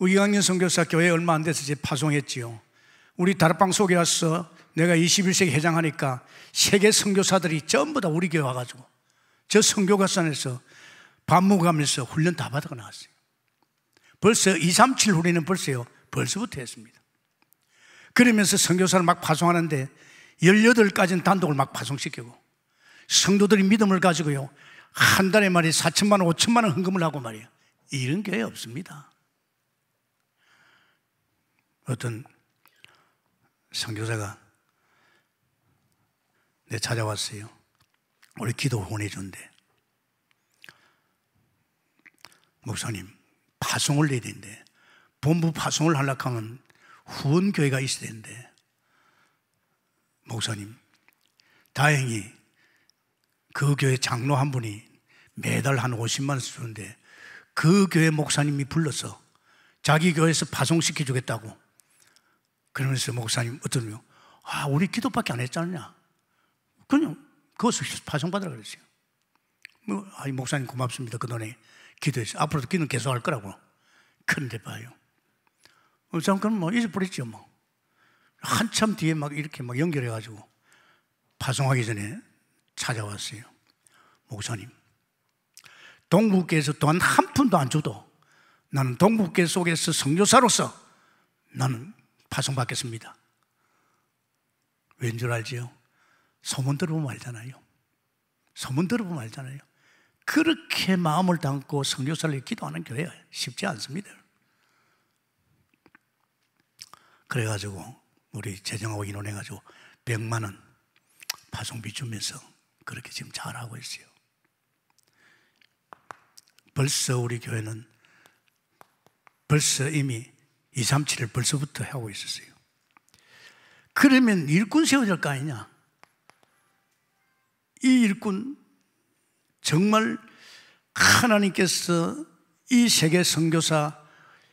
이강진 선교사 교회 얼마 안 돼서 이제 파송했지요. 우리 다락방 속에 와서 내가 21세기 회장하니까 세계 선교사들이 전부 다 우리 교회 와가지고 저 선교가산에서 반무가면서 훈련 다 받아가 나왔어요. 벌써 237 훈련은 벌써부터 했습니다. 그러면서 선교사를 막 파송하는데 18가지는 단독을 막 파송시키고 성도들이 믿음을 가지고요 한 달에 말이 4천만 원, 5천만 원 헌금을 하고 말이에요. 이런 교회 없습니다. 어떤 선교사가 내 찾아왔어요. 우리 기도 보내준대. 목사님 파송을 내야 되는데 본부 파송을 하려고 하면 후원교회가 있어야 되는데 목사님 다행히 그 교회 장로 한 분이 매달 한 50만 원씩 주는데 그 교회 목사님이 불러서 자기 교회에서 파송시켜 주겠다고. 그러면서 목사님 어떠냐? 우리 기도밖에 안 했잖냐. 그냥 그것을 파송받으라 그랬어요. 목사님 고맙습니다. 그 돈에 기도했어요. 앞으로도 기도는 계속 할 거라고. 그런데 봐요. 그럼 뭐 잊어버렸죠 뭐. 한참 뒤에 막 이렇게 막 연결해가지고 파송하기 전에 찾아왔어요. 목사님, 동북교에서 돈 한 푼도 안 줘도 나는 동북교 속에서 선교사로서 나는 파송받겠습니다. 왠 줄 알지요? 소문 들어보면 알잖아요. 소문 들어보면 알잖아요. 그렇게 마음을 담고 선교사를 기도하는 교회가 쉽지 않습니다. 그래가지고 우리 재정하고 인원해가지고 100만 원 파송비 주면서 그렇게 지금 잘하고 있어요. 벌써 우리 교회는 벌써 이미 237을 벌써부터 하고 있었어요. 그러면 일꾼 세워야 될 거 아니냐? 이 일꾼 정말 하나님께서 이 세계 선교사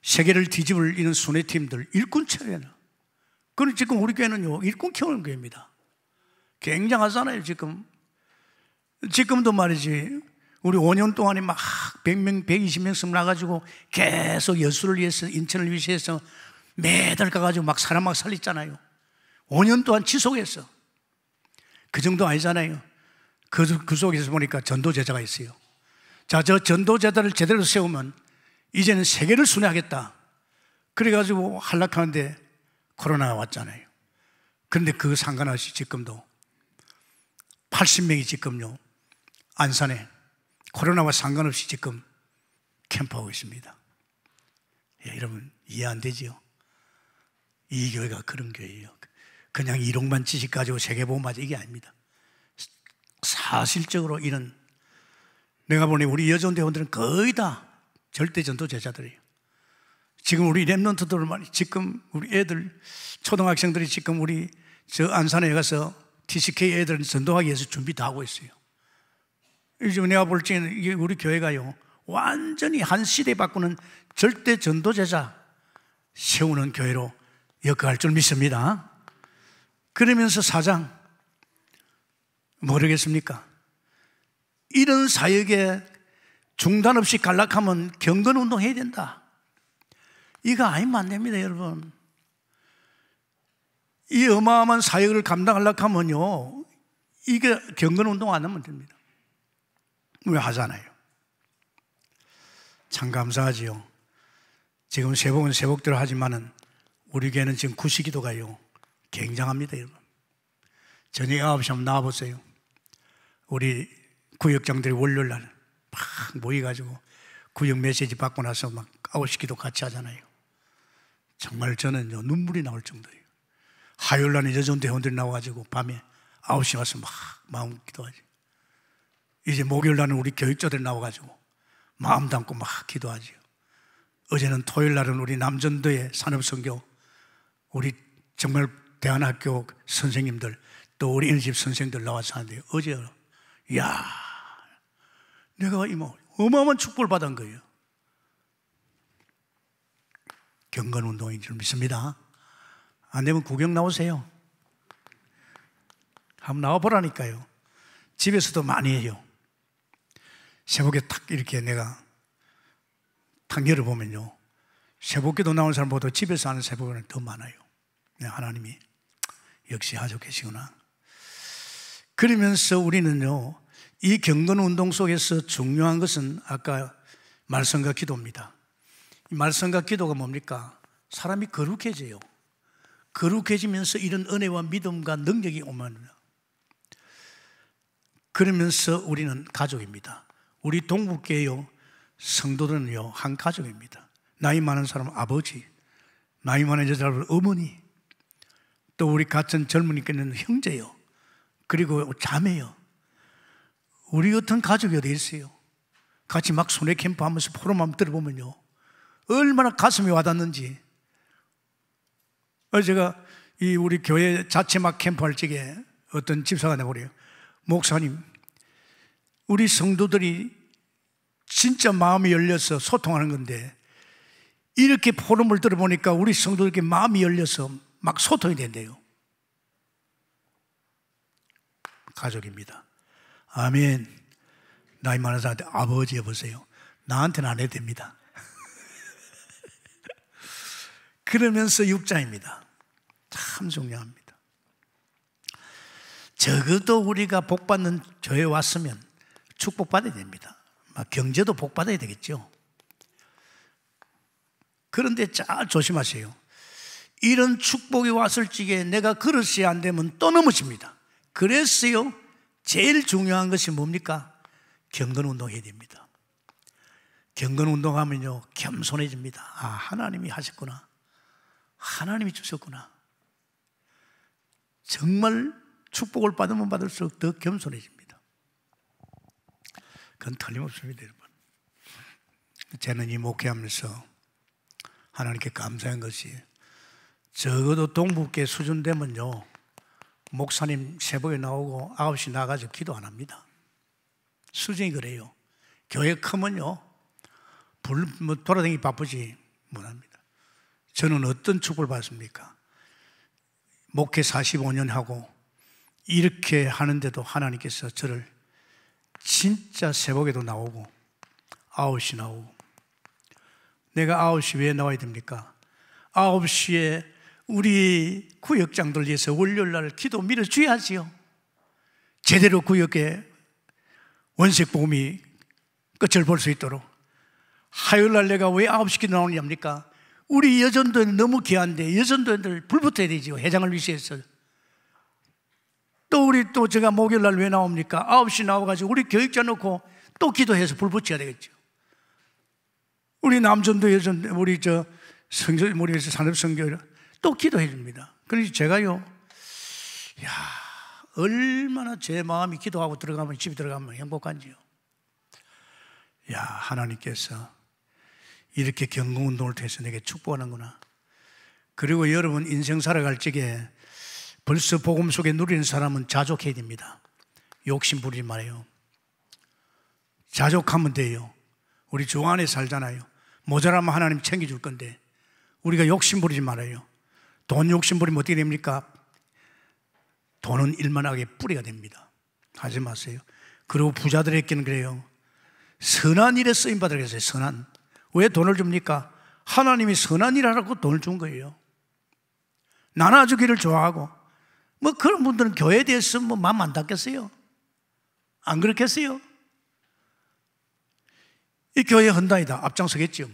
세계를 뒤집을 이런 순회팀들 일꾼 채워야 돼. 그럼 지금 우리 교회는요 일꾼 키우는 교회입니다. 굉장하잖아요. 지금도 말이지 우리 5년 동안에 막 100명 120명씩 나가지고 계속 여수를 위해서 인천을 위해서 매달 가가지고 막 사람 막 살렸잖아요. 5년 동안 지속했어. 그 정도 아니잖아요. 그 속에서 보니까 전도 제자가 있어요. 자, 저 전도제자를 제대로 세우면 이제는 세계를 순회하겠다. 그래가지고 한락하는데 코로나가 왔잖아요. 그런데 그 상관없이 지금도 80명이 지금요, 안산에 코로나와 상관없이 지금 캠프하고 있습니다. 예, 여러분 이해 안 되지요? 이 교회가 그런 교회예요. 그냥 이론만 지식 가지고 세계보험하자 이게 아닙니다. 사실적으로 이런, 내가 보니 우리 여전대원들은 거의 다 절대 전도 제자들이에요. 지금 우리 랩런트들만, 지금 우리 애들, 초등학생들이 지금 우리 저 안산에 가서 TCK 애들은 전도하기 위해서 준비 다 하고 있어요. 요즘 내가 볼 적에는 이게 우리 교회가요, 완전히 한 시대 바꾸는 절대 전도 제자 세우는 교회로 역할할 줄 믿습니다. 그러면서 사장, 모르겠습니까? 이런 사역에 중단 없이 간락하면 경건운동 해야 된다. 이거 아니면 안 됩니다, 여러분. 이 어마어마한 사역을 감당하려고 하면요, 이게 경건운동 안 하면 됩니다. 왜 하잖아요. 참 감사하지요. 지금 세복은 세복대로 하지만은 우리 교회는 지금 구시기도가요 굉장합니다, 여러분. 저녁에 9시 한번 나와보세요. 우리 구역장들이 월요일날 막 모여가지고 구역 메시지 받고 나서 막 9시 기도 같이 하잖아요. 정말 저는요 눈물이 나올 정도예요. 화요일날은 여전대원들이 나와가지고 밤에 9시 와서 막 마음 기도하지. 이제 목요일날은 우리 교육자들 나와가지고 마음 담고 막 기도하죠. 어제는 토요일날은 우리 남전도의 산업선교, 우리 정말 대안학교 선생님들, 또 우리 어린이집 선생님들 나와서 하는데요, 어제 이야, 내가 어마어마한 축복을 받은 거예요. 경건운동인 줄 믿습니다. 안 되면 구경 나오세요. 한번 나와보라니까요. 집에서도 많이 해요. 새벽에 탁 이렇게 내가 탁 열어보면요, 새벽기도 나오는 사람보다 집에서 하는 새벽은 더 많아요. 하나님이 역시 하고 계시구나. 그러면서 우리는요, 이 경건운동 속에서 중요한 것은 아까 말씀과 기도입니다. 이 말씀과 기도가 뭡니까? 사람이 거룩해져요. 거룩해지면서 이런 은혜와 믿음과 능력이 오면, 그러면서 우리는 가족입니다. 우리 동북교회요, 성도들은요 한 가족입니다. 나이 많은 사람은 아버지, 나이 많은 여자는 어머니, 또 우리 같은 젊은이께는 형제요, 그리고 자매요. 우리 같은 가족이 어디 있어요? 같이 막 손에 캠프하면서 포럼 한번 들어보면요, 얼마나 가슴이 와닿는지. 제가 이 우리 교회 자체 막 캠프할 적에 어떤 집사가 나오래요. 목사님, 우리 성도들이 진짜 마음이 열려서 소통하는 건데 이렇게 포럼을 들어보니까 우리 성도들께 마음이 열려서 막 소통이 된대요. 가족입니다. 아멘. 나이 많은 사람한테 아버지 여보세요. 나한테는 안 해도 됩니다. 그러면서 육자입니다. 참 중요합니다. 적어도 우리가 복받는 교회에 왔으면 축복받아야 됩니다. 경제도 복받아야 되겠죠. 그런데 잘 조심하세요. 이런 축복이 왔을 적에 내가 그릇이 안 되면 또 넘어집니다. 그래서요, 제일 중요한 것이 뭡니까? 경건운동 해야 됩니다. 경건운동 하면요 겸손해집니다. 아, 하나님이 하셨구나, 하나님이 주셨구나. 정말 축복을 받으면 받을수록 더 겸손해집니다. 그건 틀림없습니다, 여러분. 저는 이 목회하면서 하나님께 감사한 것이, 적어도 동북계 수준 되면요 목사님 새벽에 나오고 9시 나가서 기도 안 합니다. 수준이 그래요. 교회 크면요 돌아다니기 바쁘지 못합니다. 저는 어떤 축복을 받습니까? 목회 45년 하고 이렇게 하는데도 하나님께서 저를 진짜 새벽에도 나오고 9시 나오고. 내가 9시 왜 나와야 됩니까? 9시에 우리 구역장들 위해서 월요일날 기도 밀어줘야지요. 제대로 구역에 원색복음이 끝을 볼 수 있도록. 화요일날 내가 왜 9시 기도 나오냐입니까? 우리 여전도는 너무 귀한데 여전도들 불 붙어야 되죠. 회장을 위시해서. 또 제가 목요일날 왜 나옵니까? 9시 나와가지고 우리 교육자 놓고 또 기도해서 불 붙여야 되겠죠. 우리 남전도 여전도 우리 우리 산업선교 또 기도해 줍니다. 그래서 제가요, 얼마나 제 마음이 기도하고 들어가면, 집에 들어가면 행복한지요. 하나님께서 이렇게 경건운동을 통해서 내게 축복하는구나. 그리고 여러분 인생 살아갈 적에 벌써 복음 속에 누리는 사람은 자족해야 됩니다. 욕심 부리지 말아요. 자족하면 돼요. 우리 주 안에 살잖아요. 모자라면 하나님 챙겨줄 건데 우리가 욕심 부리지 말아요. 돈 욕심 부리면 어떻게 됩니까? 돈은 일만하게 뿌리가 됩니다. 하지 마세요. 그리고 부자들에게는 그래요. 선한 일에 쓰임받으라 그랬어요. 선한. 왜 돈을 줍니까? 하나님이 선한 일 하라고 돈을 준 거예요. 나눠주기를 좋아하고 그런 분들은 교회에 대해서 마음 안 닫겠어요? 안 그렇겠어요? 이 교회 헌다이다 앞장서겠지요.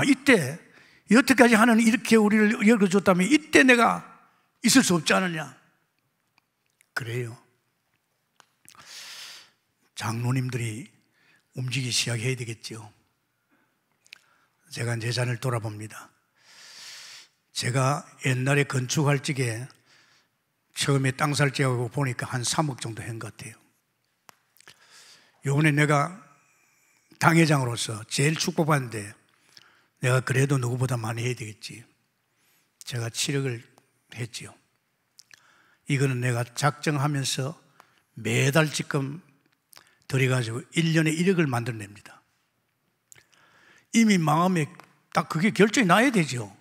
이때 여태까지 하나님 이렇게 우리를 열어줬다면 이때 내가 있을 수 없지 않느냐. 그래요. 장로님들이 움직이기 시작해야 되겠죠. 제가 제 자신을 돌아봅니다. 제가 옛날에 건축할 적에 처음에 땅 살 적하고 보니까 한 3억 정도 한 것 같아요. 요번에 내가 당회장으로서 제일 축복받는데 내가 그래도 누구보다 많이 해야 되겠지. 제가 7억을 했지요. 이거는 내가 작정하면서 매달 지금 들여가지고 1년에 1억을 만들어냅니다. 이미 마음에 딱 그게 결정이 나야 되죠.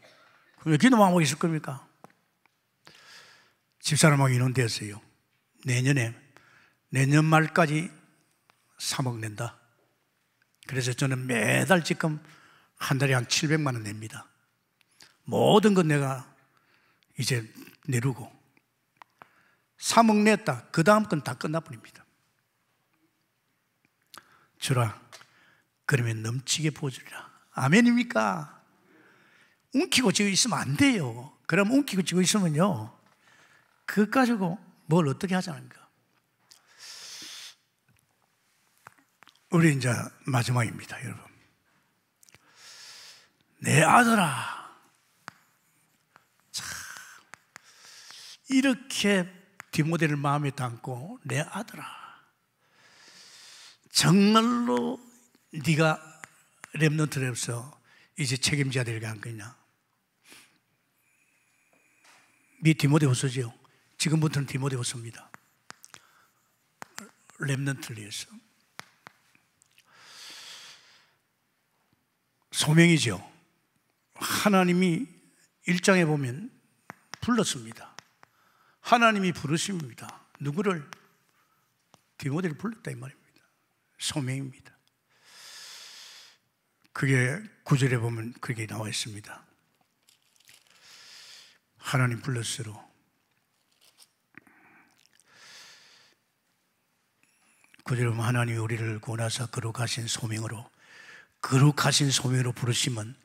왜 기도만 하고 있을 겁니까? 집사람하고 인원되었어요. 내년 말까지 3억 낸다. 그래서 저는 매달 지금 한 달에 한 700만 원 냅니다. 모든 건 내가 이제 내르고 3억 냈다. 그 다음 건 다 끝나버립니다. 주라, 그러면 넘치게 부어주리라. 아멘입니까? 움키고 지고 있으면 안 돼요. 그럼 움키고 지고 있으면요, 그거 가지고 뭘 어떻게 하자는가. 우리 이제 마지막입니다, 여러분. 내 아들아, 참 이렇게 디모데를 마음에 담고 내 아들아, 정말로 네가 렘넌트로서 이제 책임져야 될 게 안 거냐. 네 디모데후서지요. 지금부터는 디모데후서입니다. 렘넌트를 위해서 소명이죠. 하나님이 1장에 보면 불렀습니다. 하나님이 부르십니다. 누구를? 디모데를 불렀다 이 말입니다. 소명입니다. 그게 9절에 보면 그렇게 나와 있습니다. 하나님 불렀으로 그대로 하나님이 우리를 구원하사 거룩하신 소명으로 부르시면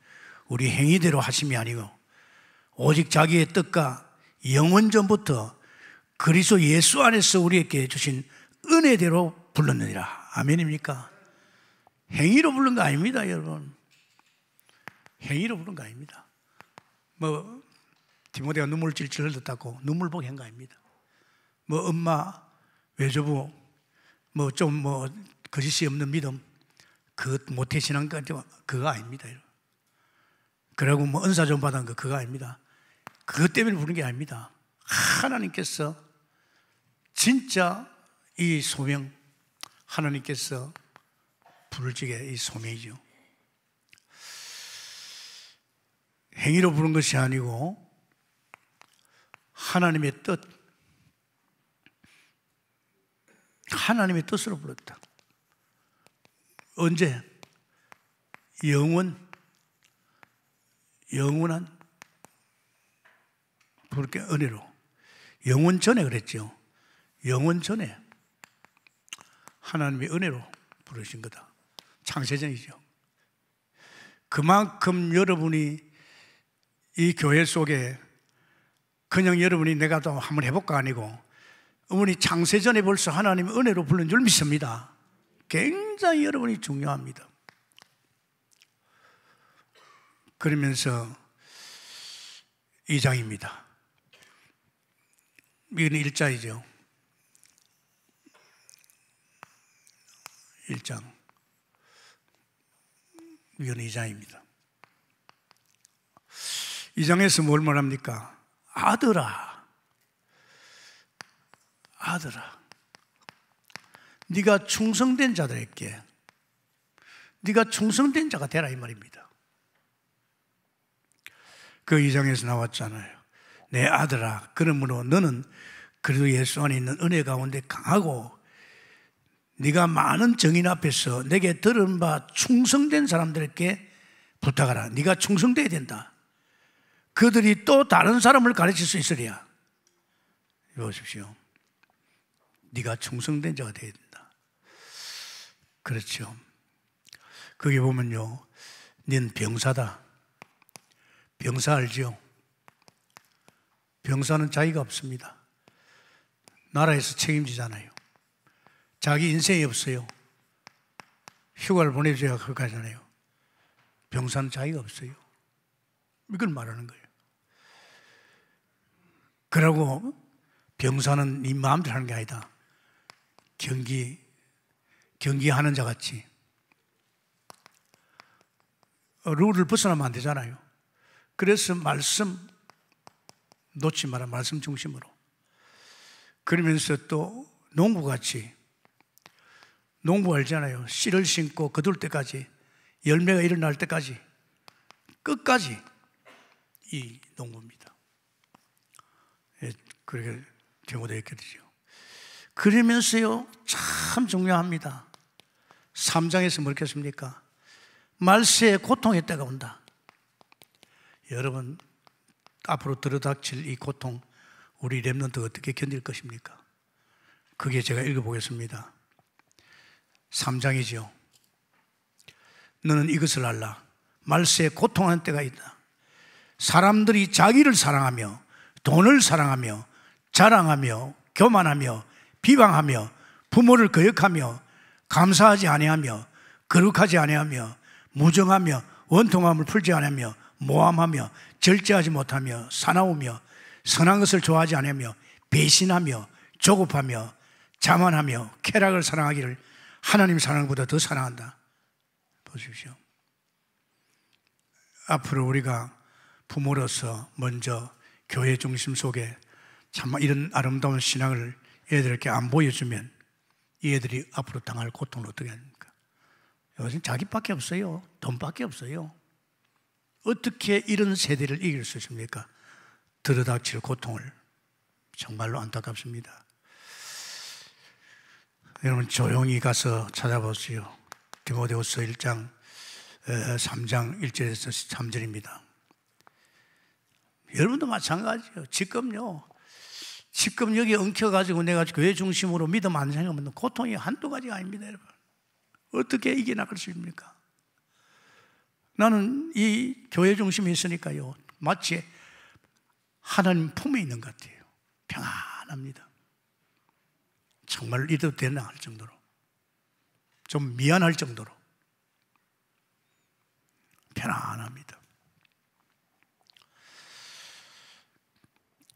우리 행위대로 하심이 아니고 오직 자기의 뜻과 영원전부터 그리스도 예수 안에서 우리에게 주신 은혜대로 불렀느니라. 아멘입니까? 행위로 부른 거 아닙니다, 여러분. 행위로 부른 거 아닙니다. 디모데가 눈물 찔찔 흘렸다고 눈물 보게 한 거 아닙니다. 엄마, 외조부, 거짓이 없는 믿음, 모태신앙 그거 아닙니다. 그리고 은사 좀 받은 거 그거 아닙니다. 그것 때문에 부른 게 아닙니다. 하나님께서 진짜 이 소명, 하나님께서 부를 적에 이 소명이죠. 행위로 부른 것이 아니고 하나님의 뜻으로 불렀다. 언제? 영원한 그렇게 은혜로. 영원 전에 그랬죠. 영원 전에 하나님의 은혜로 부르신 거다. 창세전이죠. 그만큼 여러분이 이 교회 속에 그냥 여러분이 내가 또 한번 해볼까 아니고 어머니 창세전에 벌써 하나님 은혜로 부른 줄 믿습니다. 굉장히 여러분이 중요합니다. 그러면서 2장입니다. 이건 1자이죠. 1장. 이건 2장입니다. 2장에서 뭘 말합니까? 아들아, 아들아, 네가 충성된 자들에게 네가 충성된 자가 되라 이 말입니다. 그 2장에서 나왔잖아요. 내 아들아, 그러므로 너는 그리스도 예수 안에 있는 은혜 가운데 강하고 네가 많은 정인 앞에서 내게 들은 바 충성된 사람들에게 부탁하라. 네가 충성돼야 된다. 그들이 또 다른 사람을 가르칠 수 있으랴. 보십시오. 네가 충성된 자가 되어야 된다. 그렇죠. 거기 보면요, 넌 병사다. 병사 알죠? 병사는 자기가 없습니다. 나라에서 책임지잖아요. 자기 인생이 없어요. 휴가를 보내줘야 그거잖아요. 병사는 자기가 없어요. 이걸 말하는 거예요. 그러고 병사는 네 마음대로 하는 게 아니다. 경기하는 자 같이 룰을 벗어나면 안 되잖아요. 그래서 말씀 놓지 마라. 말씀 중심으로. 그러면서 또 농부같이, 농부 알잖아요. 씨를 심고 거둘 때까지, 열매가 일어날 때까지 끝까지 이 농부입니다. 예, 그렇게 경고되어 있게 되죠. 그러면서요, 참 중요합니다. 3장에서 뭐 읽겠습니까? 말세의 고통의 때가 온다. 여러분, 앞으로 들어닥칠 이 고통, 우리 렘넌트 어떻게 견딜 것입니까? 그게 제가 읽어보겠습니다. 3장이죠. 너는 이것을 알라. 말세에 고통하는 때가 있다. 사람들이 자기를 사랑하며 돈을 사랑하며 자랑하며 교만하며 비방하며 부모를 거역하며 감사하지 아니하며 거룩하지 아니하며 무정하며 원통함을 풀지 아니하며 모함하며 절제하지 못하며 사나우며 선한 것을 좋아하지 아니하며 배신하며 조급하며 자만하며 쾌락을 사랑하기를 하나님 사랑을 보다 더 사랑한다. 보십시오. 앞으로 우리가 부모로서 먼저 교회 중심 속에 참 이런 아름다운 신앙을 애들에게 안 보여주면 이 애들이 앞으로 당할 고통을 어떻게 합니까? 요즘 자기밖에 없어요. 돈밖에 없어요. 어떻게 이런 세대를 이길 수 있습니까? 들어닥칠 고통을. 정말로 안타깝습니다. 여러분 조용히 가서 찾아보세요. 디모데후서 1장 3장 1절에서 3절입니다. 여러분도 마찬가지예요. 지금 여기 엉켜가지고 내가 교회 중심으로 믿음 안 생각하면 고통이 한두 가지가 아닙니다. 여러분 어떻게 이겨나갈 수 있습니까? 나는 이 교회 중심에 있으니까요, 마치 하나님 품에 있는 것 같아요. 평안합니다. 정말 이래도 되나 할 정도로, 좀 미안할 정도로 편안합니다.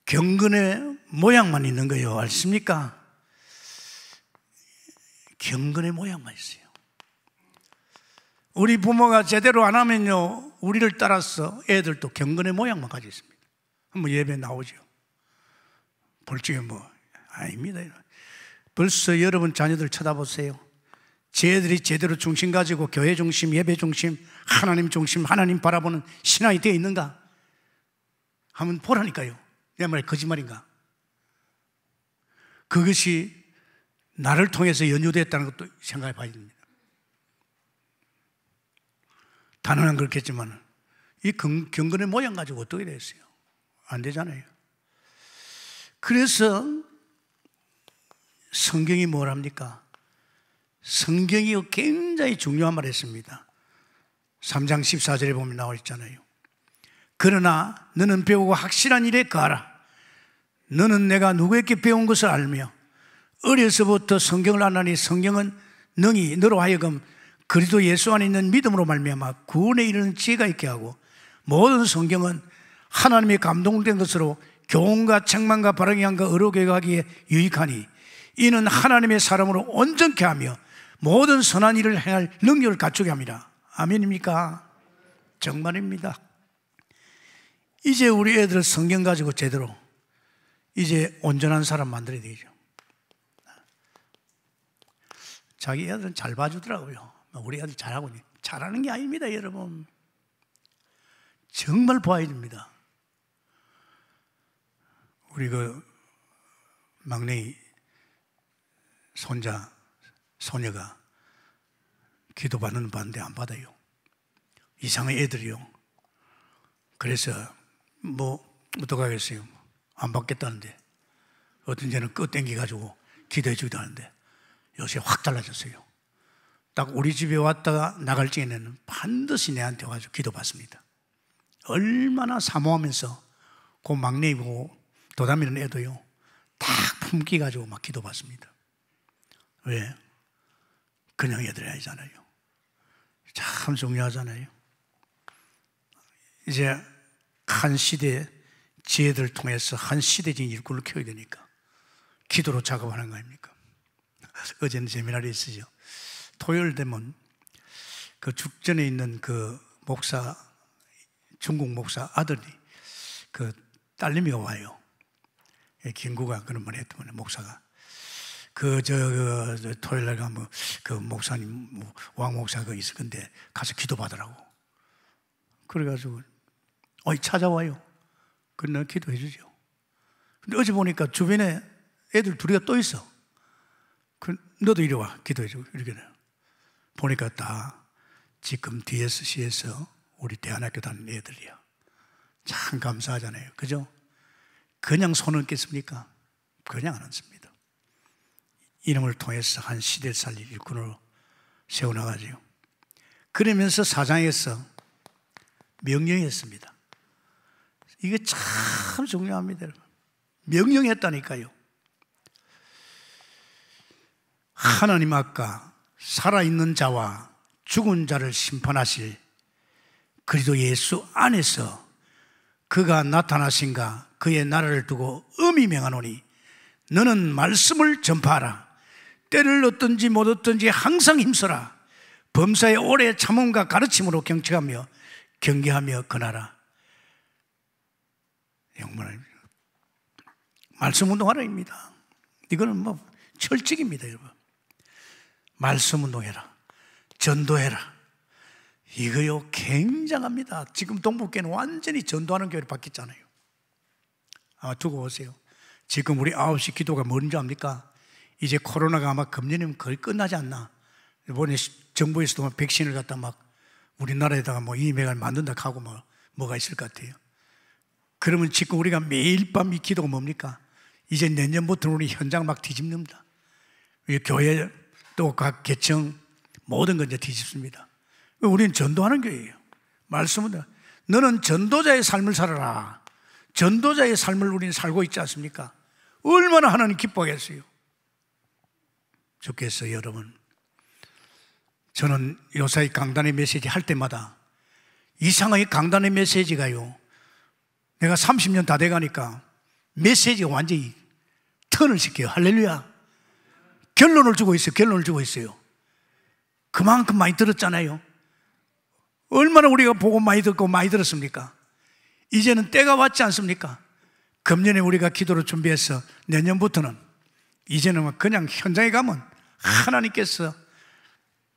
경건의 모양만 있는 거예요. 아십니까? 경건의 모양만 있어요. 우리 부모가 제대로 안 하면요, 우리를 따라서 애들도 경건의 모양만 가지고 있습니다. 한번 예배 나오죠. 볼 적에 뭐 아닙니다. 벌써 여러분 자녀들 쳐다보세요. 쟤들이 제대로 중심 가지고 교회 중심, 예배 중심, 하나님 중심, 하나님 바라보는 신앙이 되어 있는가? 한번 보라니까요. 내 말이 거짓말인가? 그것이 나를 통해서 연유됐다는 것도 생각해 봐야 됩니다. 단언은 그렇겠지만 이 경건의 모양 가지고 어떻게 됐어요? 안 되잖아요. 그래서 성경이 뭘 합니까? 성경이 굉장히 중요한 말을 했습니다. 3장 14절에 보면 나와 있잖아요. 그러나 너는 배우고 확실한 일에 거하라. 너는 내가 누구에게 배운 것을 알며 어려서부터 성경을 아나니 성경은 능히 너로 하여금 그리스도 예수 안에 있는 믿음으로 말미암아 구원에 이르는 지혜가 있게 하고 모든 성경은 하나님의 감동된 것으로 교훈과 책망과 바르게 함과 의롭게 하기에 유익하니 이는 하나님의 사람으로 온전케 하며 모든 선한 일을 행할 능력을 갖추게 합니다. 아멘입니까? 정말입니다. 이제 우리 애들 성경 가지고 제대로 이제 온전한 사람 만들어야 되죠. 자기 애들은 잘 봐주더라고요. 우리 애들 잘하고 있네. 잘하는 게 아닙니다, 여러분. 정말 봐야 됩니다. 우리 그 막내 손자, 소녀가 기도받는 반대 안 받아요. 이상한 애들이요. 그래서 뭐 어떡하겠어요. 안 받겠다는데 어떤 데는 끄 땡겨가지고 기도해 주기도 하는데 요새 확 달라졌어요. 딱 우리 집에 왔다가 나갈 적에는 반드시 내한테 와서 기도받습니다. 얼마나 사모하면서 그 막내이고 도담이는 애도요 딱 품기 가지고 막 기도받습니다. 왜? 그냥 애들이 아니잖아요. 참 중요하잖아요. 이제 한 시대 지혜들을 통해서 한 시대적인 일꾼을 키워야 되니까 기도로 작업하는 거 아닙니까? 어제는 세미나리 있으죠. 토요일 되면 그 죽전에 있는 그 목사, 중국 목사 아들이 그 딸내미가 와요. 김구가 그런 말 했더니 목사가 토요일 날 가면 그 목사님, 왕 목사가 있을 건데 가서 기도 받으라고. 그래가지고 찾아와요. 그래 기도해 주죠. 근데 어제 보니까 주변에 애들 둘이가 또 있어. 너도 이리 와 기도해 주고 이렇게 보니까 다 지금 DSC에서 우리 대안학교 다니는 애들이야. 참 감사하잖아요. 그죠? 그냥 손을 깼습니까? 그냥 안 앉습니다. 이름을 통해서 한 시대를 살릴 일꾼으로 세워나가죠. 그러면서 사장에서 명령했습니다. 이게 참 중요합니다. 여러분. 명령했다니까요. 하나님 아까 살아있는 자와 죽은 자를 심판하실 그리스도 예수 안에서 그가 나타나신가 그의 나라를 두고 엄히 명하노니 너는 말씀을 전파하라. 때를 얻든지 못 얻든지 항상 힘써라. 범사의 오래 참음과 가르침으로 경책하며 경계하며 권하라. 정말 말씀 운동하라입니다. 이거는 뭐 철칙입니다, 여러분. 말씀 운동해라. 전도해라. 이거요 굉장합니다. 지금 동북교회는 완전히 전도하는 교회로 바뀌었잖아요. 아마 두고 보세요. 지금 우리 9시 기도가 뭔지 압니까? 이제 코로나가 아마 금년이면 거의 끝나지 않나. 이번에 정부에서도 백신을 갖다 막 우리나라에다가 뭐 이맥을 만든다 하고 뭐가 있을 것 같아요. 그러면 지금 우리가 매일 밤 이 기도가 뭡니까? 이제 내년부터는 우리 현장 막 뒤집는다. 교회 또 각 계청 모든 건 이제 뒤집습니다. 우리는 전도하는 교회예요. 말씀은 너는 전도자의 삶을 살아라. 전도자의 삶을 우리는 살고 있지 않습니까? 얼마나 하나님 기뻐하겠어요. 주께서 여러분, 저는 요사이 강단의 메시지 할 때마다 이상하게 강단의 메시지가요, 내가 30년 다 돼가니까 메시지가 완전히 턴을 시켜요. 할렐루야. 결론을 주고 있어요. 결론을 주고 있어요. 그만큼 많이 들었잖아요. 얼마나 우리가 보고 많이 듣고 많이 들었습니까? 이제는 때가 왔지 않습니까? 금년에 우리가 기도를 준비해서 내년부터는 이제는 그냥 현장에 가면 하나님께서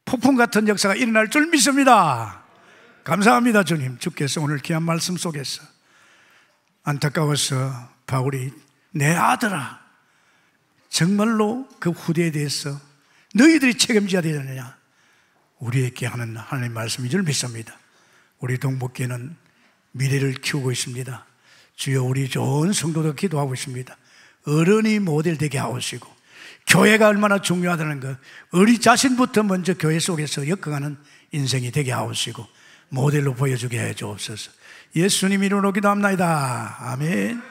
폭풍 같은 역사가 일어날 줄 믿습니다. 감사합니다. 주님, 주께서 오늘 귀한 말씀 속에서 안타까워서 바울이 내 아들아, 정말로 그 후대에 대해서 너희들이 책임져야 되느냐, 우리에게 하는 하나님의 말씀인 줄 믿습니다. 우리 동북교회는 미래를 키우고 있습니다. 주여, 우리 좋은 성도들 기도하고 있습니다. 어른이 모델 되게 하시고 교회가 얼마나 중요하다는 것, 우리 자신부터 먼저 교회 속에서 엮어가는 인생이 되게 하옵시고 모델로 보여주게 해 주옵소서. 예수님 이름으로 기도합나이다. 아멘.